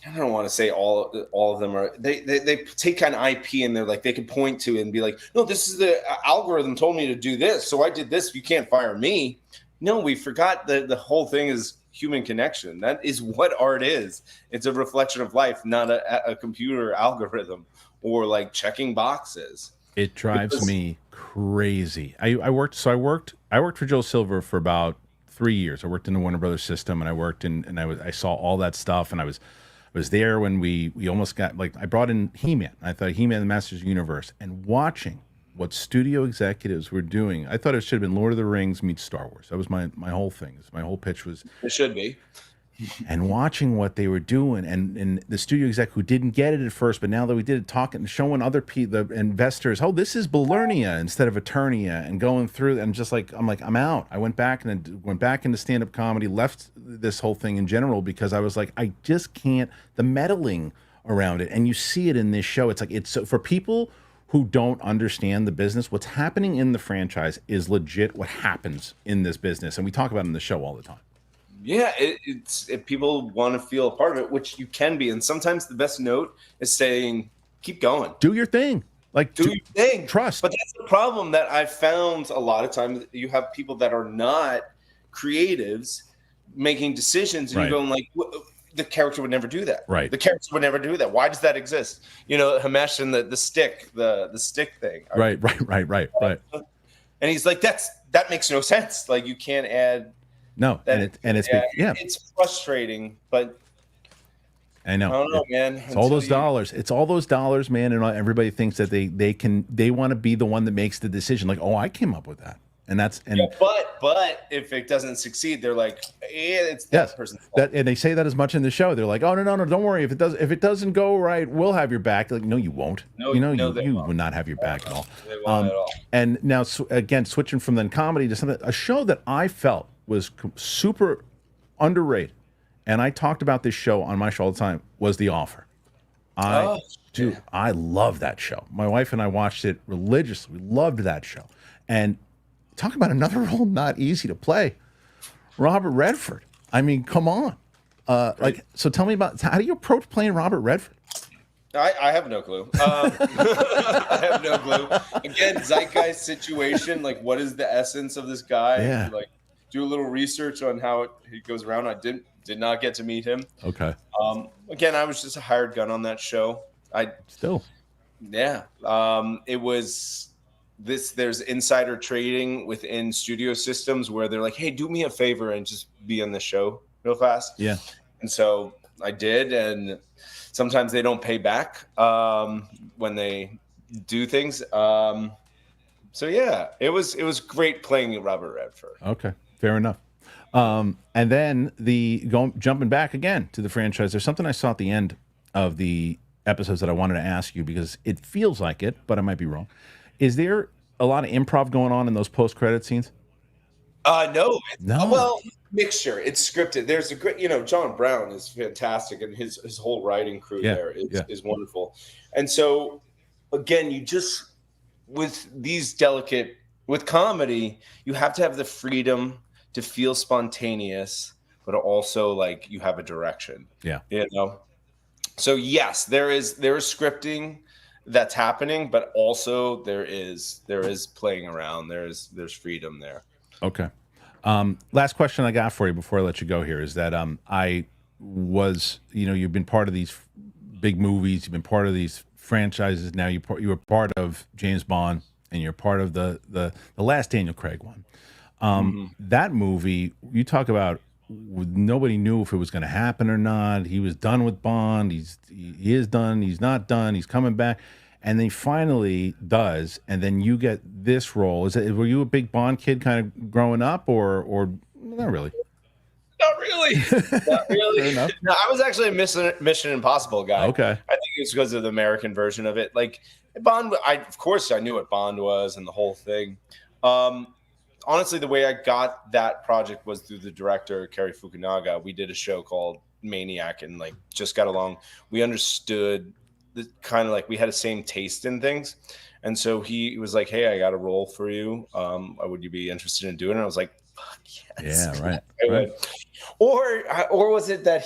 B: I don't want to say all of them are, they take kind of IP and they're like, they can point to it and be like, no, this is the algorithm told me to do this. So I did this. You can't fire me. No, we forgot that the whole thing is human connection. That is what art is. It's a reflection of life, not a computer algorithm or like checking boxes.
A: It drives me crazy. I worked for Joe Silver for about 3 years. I worked in the Warner Brothers system, and I saw all that stuff, and I was there when we almost got, like, I brought in He-Man. I thought He-Man the Masters of the Universe, and watching what studio executives were doing, I thought it should have been Lord of the Rings meets Star Wars. That was my whole thing. My whole pitch was
B: it should be.
A: And watching what they were doing, and the studio exec who didn't get it at first, but now that we did it, talking, showing other people, the investors, oh, this is Balernia instead of Eternia, and going through, and just like, I'm out. I went back into stand-up comedy, left this whole thing in general because I was like, I just can't, the meddling around it, and you see it in this show. It's like, it's for people who don't understand the business, what's happening in the franchise is legit what happens in this business, and we talk about it in the show all the time.
B: Yeah, it's if people want to feel a part of it, which you can be. And sometimes the best note is saying, keep going.
A: Do your thing. Like,
B: do your thing.
A: Trust.
B: But that's the problem that I've found a lot of times. You have people that are not creatives making decisions, and you're going like, the character would never do that.
A: Right.
B: The character would never do that. Why does that exist? You know, Hamesh and the stick, the stick thing.
A: Right.
B: And he's like, that makes no sense. Like, you can't add.
A: No,
B: it's frustrating, but
A: I know.
B: I don't know, man.
A: It's all those dollars. It's all those dollars, man. And everybody thinks that they want to be the one that makes the decision. Like, oh, I came up with that,
B: but if it doesn't succeed, they're like, it's that person's fault.
A: And they say that as much in the show. They're like, oh no, don't worry. If it doesn't go right, we'll have your back. Like, no, you won't. No, you will not have your back at all.
B: They won't at all.
A: And now again, switching from then comedy to a show that I felt was super underrated, and I talked about this show on my show all the time, was The Offer. I love that show. My wife and I watched it religiously. We loved that show. And talk about another role not easy to play. Robert Redford. I mean, come on. So tell me about, how do you approach playing Robert Redford?
B: I have no clue. I have no clue. Again, zeitgeist situation. Like, what is the essence of this guy?
A: Yeah.
B: Like, do a little research on how he goes around. I did not get to meet him.
A: Okay.
B: Again, I was just a hired gun on that show. It was this. There's insider trading within studio systems where they're like, "Hey, do me a favor and just be on the show real fast."
A: Yeah.
B: And so I did, and sometimes they don't pay back when they do things. So yeah, it was great playing Robert Redford.
A: Okay. Fair enough. And then jumping back again to the franchise, there's something I saw at the end of the
C: episodes that I wanted to ask you because it feels like it, but I might be wrong. Is there a lot of improv going on in those post-credit scenes?
B: No.
C: No.
B: Well, mixture. It's scripted. There's a great, John Brown is fantastic, and his whole writing crew there is wonderful. And so, again, you just with comedy, you have to have the freedom to feel spontaneous, but also like you have a direction.
C: Yeah.
B: So yes, there is scripting that's happening, but also there is playing around. There's freedom there.
C: Okay. Last question I got for you before I let you go here is that I was, you've been part of these big movies, you've been part of these franchises. Now you were part of James Bond, and you're part of the last Daniel Craig one. That movie, you talk about nobody knew if it was going to happen or not. He was done with Bond. He is done. He's not done. He's coming back. And then he finally does, and then you get this role. Were you a big Bond kid kind of growing up, or not really?
B: Not really. Not really. No, I was actually a Mission Impossible guy.
C: Okay.
B: I think it's because of the American version of it. Like Bond, of course I knew what Bond was and the whole thing. Honestly, the way I got that project was through the director, Cary Fukunaga. We did a show called Maniac and just got along. We understood kind of we had the same taste in things. And so he was like, hey, I got a role for you. Would you be interested in doing it? And I was like, fuck yes.
C: Yeah, right.
B: Or was it that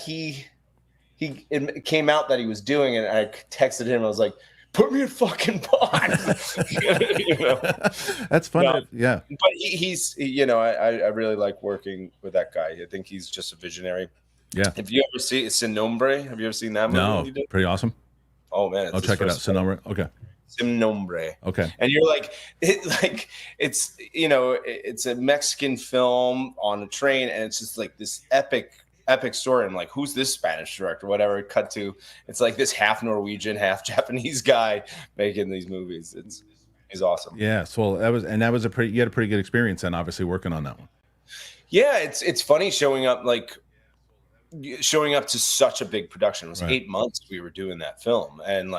B: it came out that he was doing it, and I texted him. I was like, put me in fucking Bond.
C: That's funny. Yeah.
B: But he's I really like working with that guy. I think he's just a visionary.
C: Yeah.
B: Have you ever seen Sin Nombre? Have you ever seen that movie?
C: No. Pretty awesome.
B: Oh man,
C: I'll check it out. Sin Nombre. Okay.
B: Sin Nombre.
C: Okay.
B: And you're it's a Mexican film on a train, and it's just this epic story. And who's this Spanish director? Whatever. Cut to it's this half Norwegian, half Japanese guy making these movies. He's awesome.
C: Yeah. So you had a pretty good experience then, obviously working on that one.
B: Yeah, it's funny showing up to such a big production. It was 8 months we were doing that film, and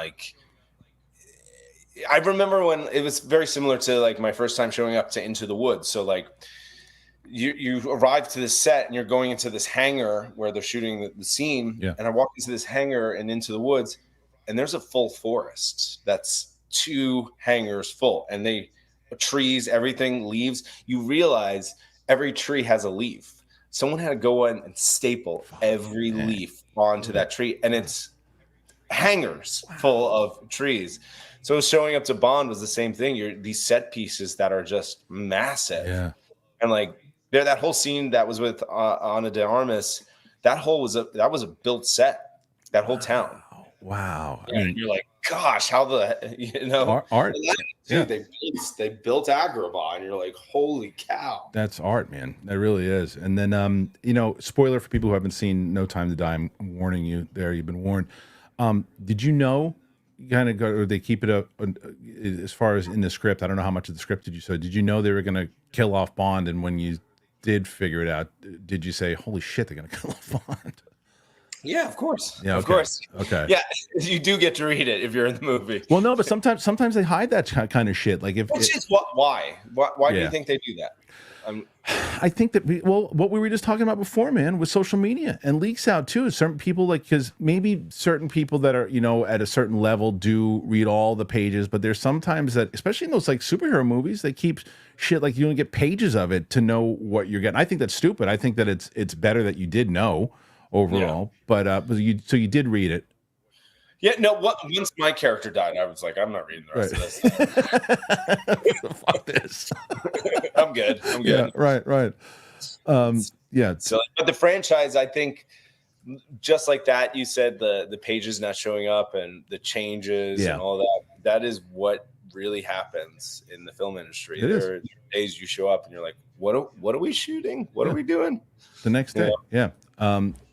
B: I remember when it was very similar to my first time showing up to Into the Woods. So you arrive to this set and you're going into this hangar where they're shooting the scene.
C: Yeah.
B: And I walk into this hangar and Into the Woods, and there's a full forest that's 2 hangars full, and trees, everything, leaves. You realize every tree has a leaf. Someone had to go in and staple every leaf onto that tree, and it's hangars full of trees. So showing up to Bond was the same thing. These set pieces that are just massive.
C: Yeah.
B: And that whole scene that was with Ana de Armas, that was a built set, that whole town.
C: Wow.
B: Yeah, you're like, gosh, how
C: art.
B: Dude, they built Agrabah, and you're like, holy cow.
C: That's art, man. That really is. And then, spoiler for people who haven't seen No Time to Die. I'm warning you there. You've been warned. Did you know? Kind of go, or they keep it up as far as in the script. I don't know how much of the script did you say. Did you know they were going to kill off Bond? And when you did figure it out, did you say, "Holy shit, they're going to kill off Bond"?
B: Yeah, of course.
C: Yeah,
B: of course.
C: Okay.
B: Yeah, you do get to read it if you're in the movie.
C: Well, no, but sometimes they hide that kind of shit. Why
B: Why do you think they do that?
C: I think that what we were just talking about before, man, with social media and leaks out too. Certain people because maybe certain people that are at a certain level do read all the pages, but there's sometimes that, especially in those superhero movies, they keep shit you don't get pages of it to know what you're getting. I think that's stupid. I think that it's better that you did know overall, but you did read it.
B: Yeah, no. Once my character died, I was like, I'm not reading the rest of this.
C: Fuck this.
B: I'm good.
C: Yeah, right. Yeah.
B: So, but the franchise, I think, just like that, you said the pages not showing up and the changes and all that. That is what really happens in the film industry. There are days you show up and you're like, what are we shooting? What are we doing?
C: The next day, yeah.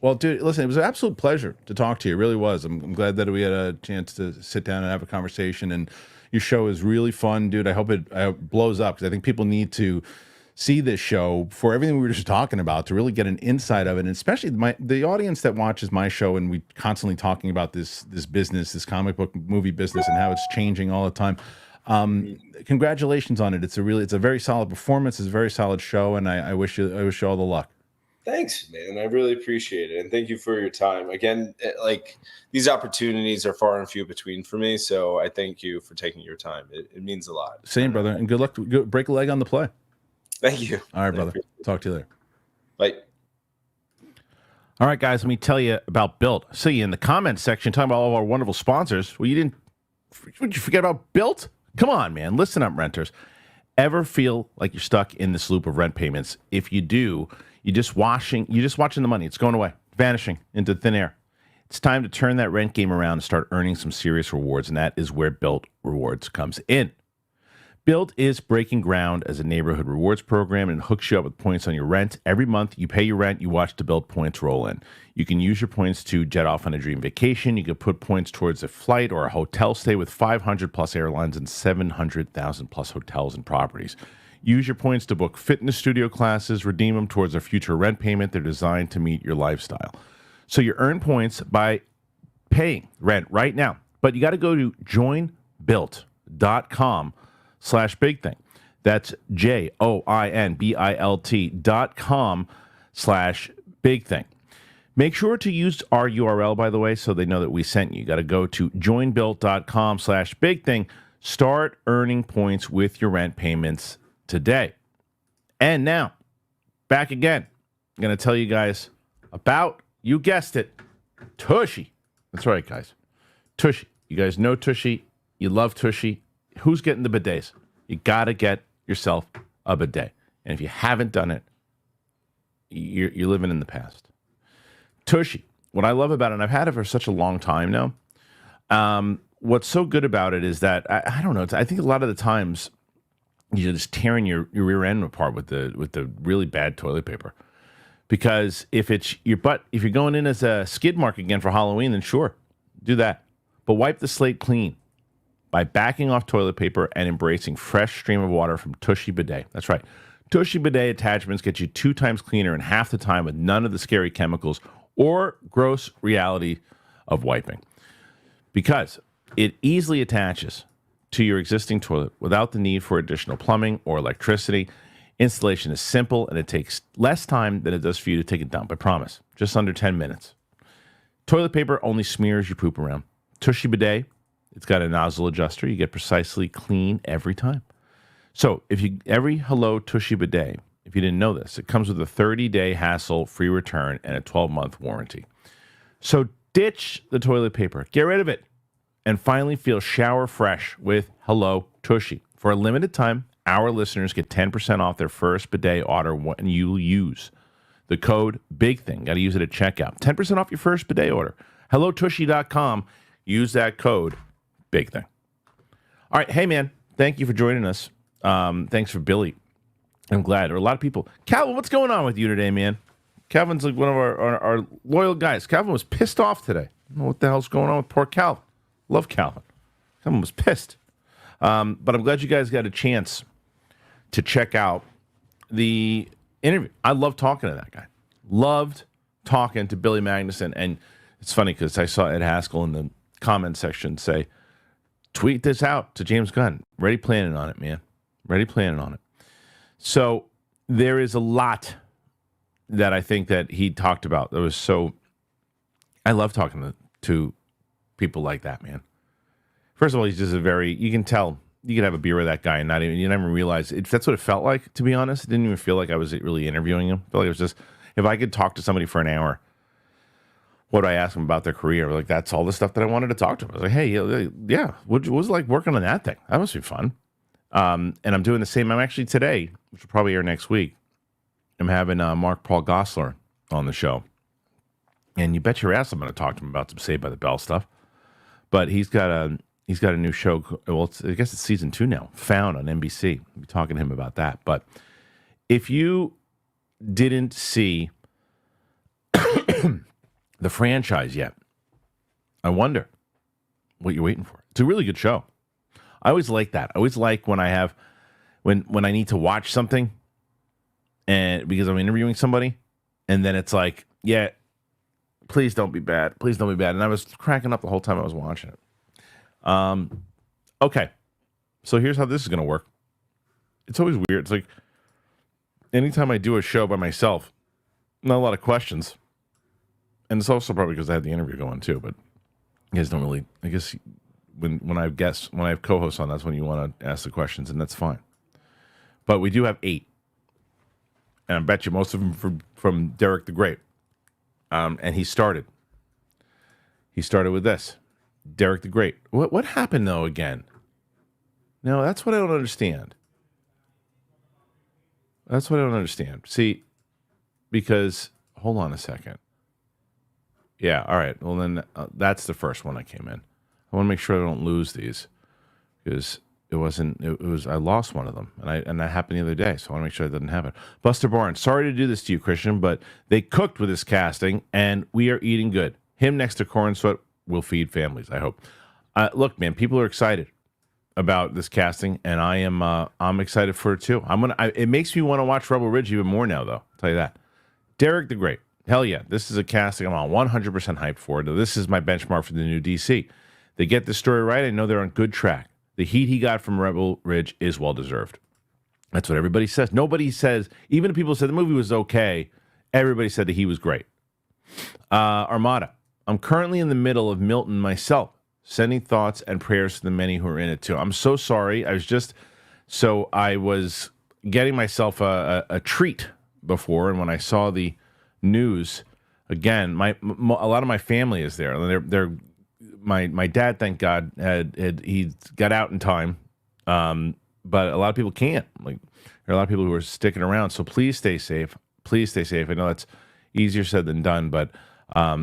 C: Well, dude, listen, it was an absolute pleasure to talk to you. It really was. I'm glad that we had a chance to sit down and have a conversation. And your show is really fun, dude. I hope it blows up because I think people need to see this show for everything we were just talking about, to really get an insight of it, and especially the audience that watches my show, and we constantly talking about this business, this comic book movie business, and how it's changing all the time. Congratulations on it. It's a very solid performance. It's a very solid show, and I wish you all the luck.
B: Thanks, man. I really appreciate it. And thank you for your time. Again, like, these opportunities are far and few between for me. So I thank you for taking your time. It means a lot.
C: Same, brother. And good luck. Break a leg on the play.
B: Thank you.
C: All right, brother. Talk to you later.
B: Bye.
A: All right, guys, let me tell you about Built. See you in the comments section talking about all of our wonderful sponsors. Well, would you forget about Built? Come on, man. Listen up, renters. Ever feel like you're stuck in this loop of rent payments? If you do, you're just watching the money. It's going away, vanishing into thin air. It's time to turn that rent game around and start earning some serious rewards, and that is where Built Rewards comes in. Built is breaking ground as a neighborhood rewards program and hooks you up with points on your rent. Every month you pay your rent, you watch the Built points roll in. You can use your points to jet off on a dream vacation. You can put points towards a flight or a hotel stay with 500 plus airlines and 700,000 plus hotels and properties. Use your points to book fitness studio classes, redeem them towards a future rent payment. They're designed to meet your lifestyle. So you earn points by paying rent right now. But you got to go to joinbuilt.com/big thing. That's joinbilt.com/big thing. Make sure to use our URL, by the way, so they know that we sent you. You got to go to joinbuilt.com/big thing. Start earning points with your rent payments today. And now, back again. I'm going to tell you guys about, you guessed it, Tushy. That's right, guys. Tushy. You guys know Tushy. You love Tushy. Who's getting the bidets? You got to get yourself a bidet. And if you haven't done it, you're living in the past. Tushy. What I love about it, and I've had it for such a long time now, what's so good about it is that, I don't know, I think a lot of the times you're just tearing your rear end apart with the really bad toilet paper. Because if you're going in as a skid mark again for Halloween, then sure, do that. But wipe the slate clean by backing off toilet paper and embracing fresh stream of water from Tushy Bidet. That's right. Tushy Bidet attachments get you 2 times cleaner in half the time with none of the scary chemicals or gross reality of wiping. Because it easily attaches to your existing toilet without the need for additional plumbing or electricity. Installation is simple, and it takes less time than it does for you to take a dump. I promise. Just under 10 minutes. Toilet paper only smears your poop around. Tushy Bidet, it's got a nozzle adjuster. You get precisely clean every time. So every Hello Tushy Bidet, if you didn't know this, it comes with a 30-day hassle-free return and a 12-month warranty. So ditch the toilet paper. Get rid of it. And finally feel shower fresh with Hello Tushy. For a limited time, our listeners get 10% off their first bidet order when you use the code BIGTHING. Got to use it at checkout. 10% off your first bidet order. HelloTushy.com. Use that code BIGTHING. All right. Hey, man. Thank you for joining us. Thanks for Billy. I'm glad. There are a lot of people. Calvin, what's going on with you today, man? Calvin's like one of our loyal guys. Calvin was pissed off today. I don't know what the hell's going on with poor Calvin. Love Calvin. Calvin was pissed. But I'm glad you guys got a chance to check out the interview. I love talking to that guy. Loved talking to Billy Magnuson. And it's funny because I saw Ed Haskell in the comment section say, tweet this out to James Gunn. Ready planning on it, man. Ready planning on it. So there is a lot that I think that he talked about. That was so, I love talking to people like that, man. First of all, he's just you can tell, you could have a beer with that guy and you never realize, that's what it felt like, to be honest. It didn't even feel like I was really interviewing him. I felt like it was just, if I could talk to somebody for an hour, what would I ask them about their career? Like, that's all the stuff that I wanted to talk to him. I was like, hey, yeah, what was it like working on that thing? That must be fun. And I'm doing the same. I'm actually today, which will probably air next week, I'm having Mark Paul Gosselaar on the show. And you bet your ass I'm going to talk to him about some Saved by the Bell stuff. But he's got a new show. Well, I guess it's season 2 now. Found on NBC. I'll be talking to him about that. But if you didn't see the franchise yet, I wonder what you're waiting for. It's a really good show. I always like that. I always like when I need to watch something and because I'm interviewing somebody, and then it's like, yeah, please don't be bad. Please don't be bad. And I was cracking up the whole time I was watching it. Okay. So here's how this is going to work. It's always weird. It's like anytime I do a show by myself, not a lot of questions. And it's also probably because I had the interview going too, but you guys don't really, I guess when I have co-hosts on, that's when you want to ask the questions, and that's fine. But we do have 8. And I bet you most of them from Derek the Great. And he started with this. Derek the Great. What happened though again? No, that's what I don't understand. That's what I don't understand. See, because hold on a second. Yeah, all right. Well, then that's the first one I came in. I want to make sure I don't lose these because it was I lost one of them, and that happened the other day, so I want to make sure that doesn't happen. Buster Barnes, sorry to do this to you, Kristian, but they cooked with this casting, and we are eating good. Him next to Corn Sweat will feed families, I hope. Look, man, people are excited about this casting, and I'm excited for it too. It makes me want to watch Rebel Ridge even more now, though. I'll tell you that. Derek the Great. Hell yeah, this is a casting I'm on 100% hyped for. This is my benchmark for the new DC. They get the story right. I know they're on good track. The heat he got from Rebel Ridge is well-deserved. That's what everybody says. Nobody says, even if people said the movie was okay, everybody said that he was great. Armada. I'm currently in the middle of Milton myself, sending thoughts and prayers to the many who are in it too. I'm so sorry. I was getting myself a treat before, and when I saw the news again, a lot of my family is there. My dad, thank God, he got out in time, but a lot of people can't. Like, there are a lot of people who are sticking around. So please stay safe. Please stay safe. I know that's easier said than done, but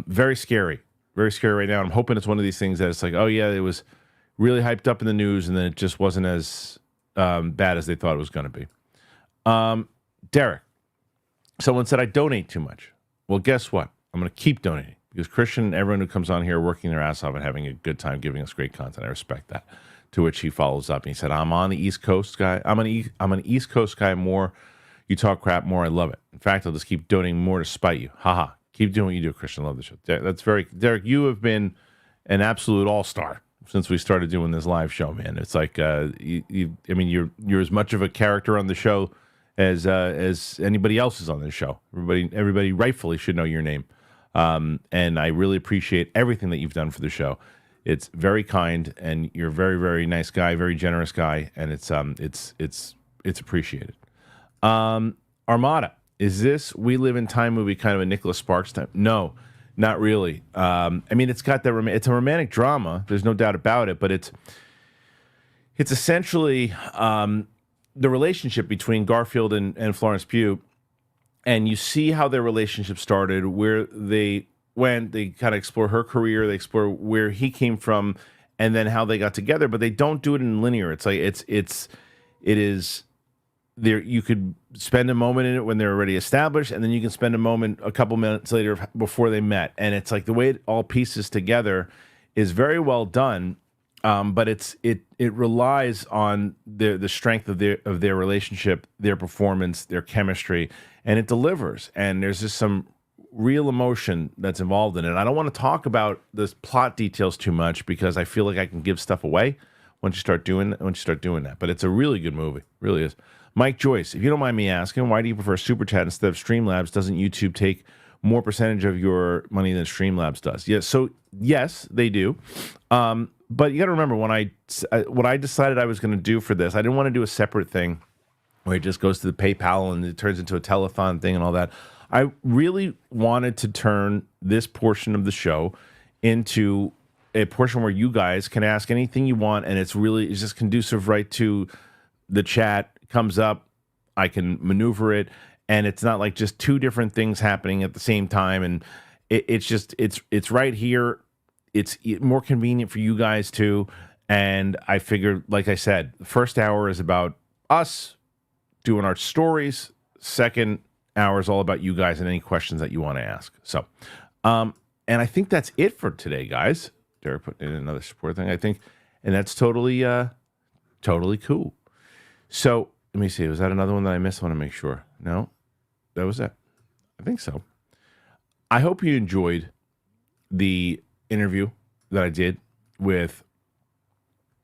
A: very scary right now. I'm hoping it's one of these things that it's like, oh yeah, it was really hyped up in the news, and then it just wasn't as bad as they thought it was going to be. Derek. Someone said I donate too much. Well, guess what? I'm going to keep donating because Kristian and everyone who comes on here working their ass off and having a good time giving us great content. I respect that. To which he follows up and he said, I'm on the East Coast guy. I'm an East Coast guy more. You talk crap more. I love it. In fact, I'll just keep donating more to spite you. Haha. Keep doing what you do, Kristian. Love the show. That's Derek, you have been an absolute all-star since we started doing this live show, man. It's like, you're as much of a character on the show as anybody else is on this show. Everybody rightfully should know your name. And I really appreciate everything that you've done for the show. It's very kind, and you're a very, very nice guy, very generous guy, and it's appreciated. Armada, is this We Live in Time movie kind of a Nicholas Sparks type? No, not really. It's got it's a romantic drama. There's no doubt about it, but it's essentially the relationship between Garfield and Florence Pugh, and you see how their relationship started, where they went, they kind of explore her career, they explore where he came from, and then how they got together, but they don't do it in linear. It's like it is there. You could spend a moment in it when they're already established, and then you can spend a moment a couple minutes later before they met, and it's like the way it all pieces together is very well done. But it relies on the strength of their relationship, their performance, their chemistry, and it delivers. And there's just some real emotion that's involved in it. I don't want to talk about the plot details too much because I feel like I can give stuff away once you start doing that. But it's a really good movie, really is. Mike Joyce, if you don't mind me asking, why do you prefer Super Chat instead of Streamlabs? Doesn't YouTube take more percentage of your money than Streamlabs does? Yes, so yes, they do. But you got to remember, when I decided I was going to do for this, I didn't want to do a separate thing where it just goes to the PayPal and it turns into a telethon thing and all that. I really wanted to turn this portion of the show into a portion where you guys can ask anything you want, and it's just conducive right to the chat. It comes up, I can maneuver it, and it's not like just two different things happening at the same time. And it's right here. It's more convenient for you guys too. And I figured, like I said, the first hour is about us doing our stories. Second hour is all about you guys and any questions that you want to ask. So, and I think that's it for today, guys. Derek put in another support thing, I think, and that's totally cool. So let me see. Was that another one that I missed? I want to make sure. No. That was it. I think so. I hope you enjoyed the interview that I did with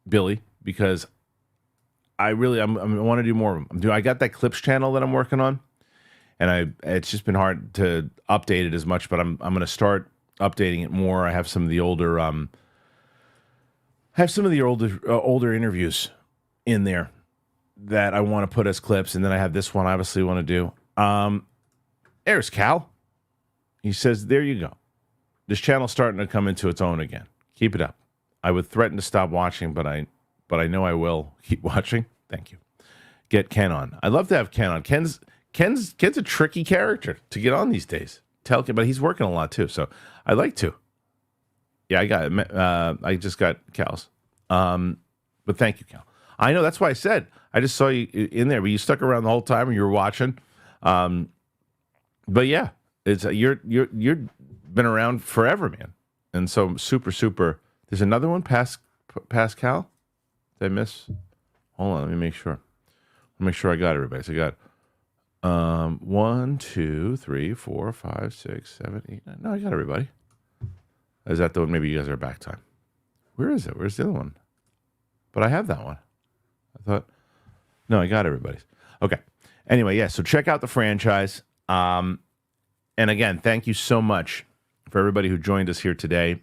A: Billy, because I want to do more of them. I got that clips channel that I'm working on, and it's just been hard to update it as much, but I'm going to start updating it more. I have some of the older older interviews in there that I want to put as clips, and then I have this one I obviously want to do. There's Cal. He says, there you go. This channel's starting to come into its own again. Keep it up. I would threaten to stop watching, but I know I will keep watching. Thank you. Get Ken on. I'd love to have Ken on. Ken's a tricky character to get on these days. Tell Ken, but he's working a lot too, so I'd like to. Yeah, I got it. I just got Cal's. But thank you, Cal. I know, that's why I said I just saw you in there, but you stuck around the whole time and you were watching. But yeah, it's you're been around forever, man. And so super. There's another one past Cal. Did I miss? Hold on, let me make sure. Make sure I got everybody. So I got 1, 2, 3, 4, 5, 6, 7, 8, 9. No, I got everybody. Is that the one? Maybe you guys are back time. Where is it? Where's the other one? But I have that one. I thought, no, I got everybody's. Okay. Anyway, yeah, so check out the franchise. And again, thank you so much for everybody who joined us here today.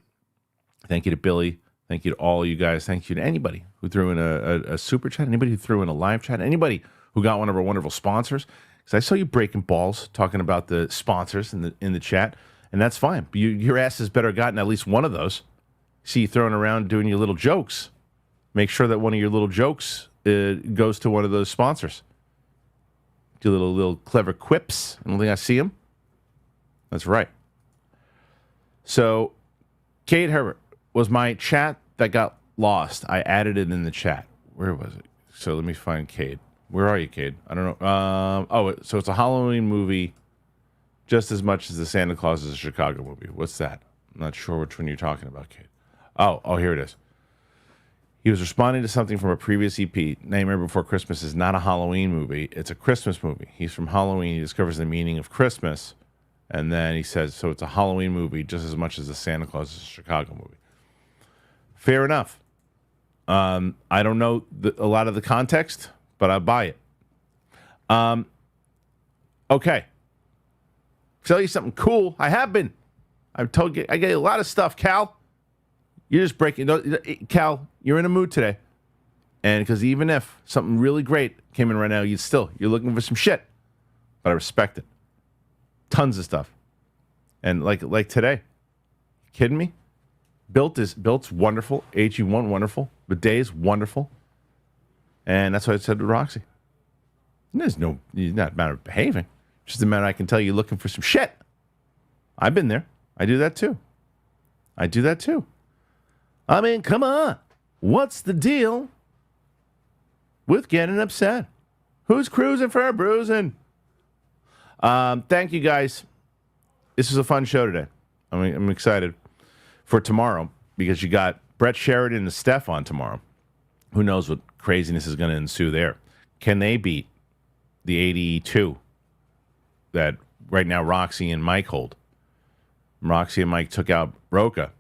A: Thank you to Billy. Thank you to all you guys. Thank you to anybody who threw in a super chat, anybody who threw in a live chat, anybody who got one of our wonderful sponsors. Because I saw you breaking balls talking about the sponsors in the chat, and that's fine. But your ass has better gotten at least one of those. See you throwing around doing your little jokes. Make sure that one of your little jokes goes to one of those sponsors. Do little clever quips. I don't think I see them. That's right. So, Kate Herbert was my chat that got lost. I added it in the chat. Where was it? So let me find Cade. Where are you, Cade? I don't know. So it's a Halloween movie just as much as the Santa Claus is a Chicago movie. What's that? I'm not sure which one you're talking about, Cade. Oh, here it is. He was responding to something from a previous EP. Nightmare Before Christmas is not a Halloween movie. It's a Christmas movie. He's from Halloween. He discovers the meaning of Christmas. And then he says, so it's a Halloween movie just as much as the Santa Claus is a Chicago movie. Fair enough. I don't know a lot of the context, but I buy it. Okay. Tell you something cool. I have been. I've told you. I get a lot of stuff, Cal. You're just breaking. Cal, you're in a mood today. And because even if something really great came in right now, you're looking for some shit. But I respect it. Tons of stuff. And like today. Kidding me? Built's wonderful. AG1 wonderful. Bidet's wonderful. And that's what I said to Roxy. It's not a matter of behaving. It's just a matter I can tell you looking for some shit. I've been there. I do that too. I mean, come on. What's the deal with getting upset? Who's cruising for a bruising? Thank you, guys. This is a fun show today. I'm excited for tomorrow because you got Brett Sheridan and Steph on tomorrow. Who knows what craziness is going to ensue there. Can they beat the 82 that right now Roxy and Mike hold? Roxy and Mike took out Roca.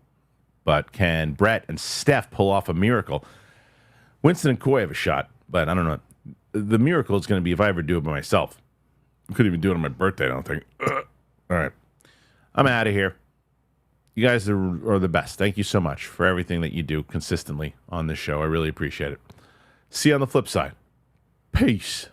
A: But can Brett and Steph pull off a miracle? Winston and Coy have a shot, but I don't know. The miracle is going to be if I ever do it by myself. I couldn't even do it on my birthday, I don't think. All right. I'm out of here. You guys are the best. Thank you so much for everything that you do consistently on this show. I really appreciate it. See you on the flip side. Peace.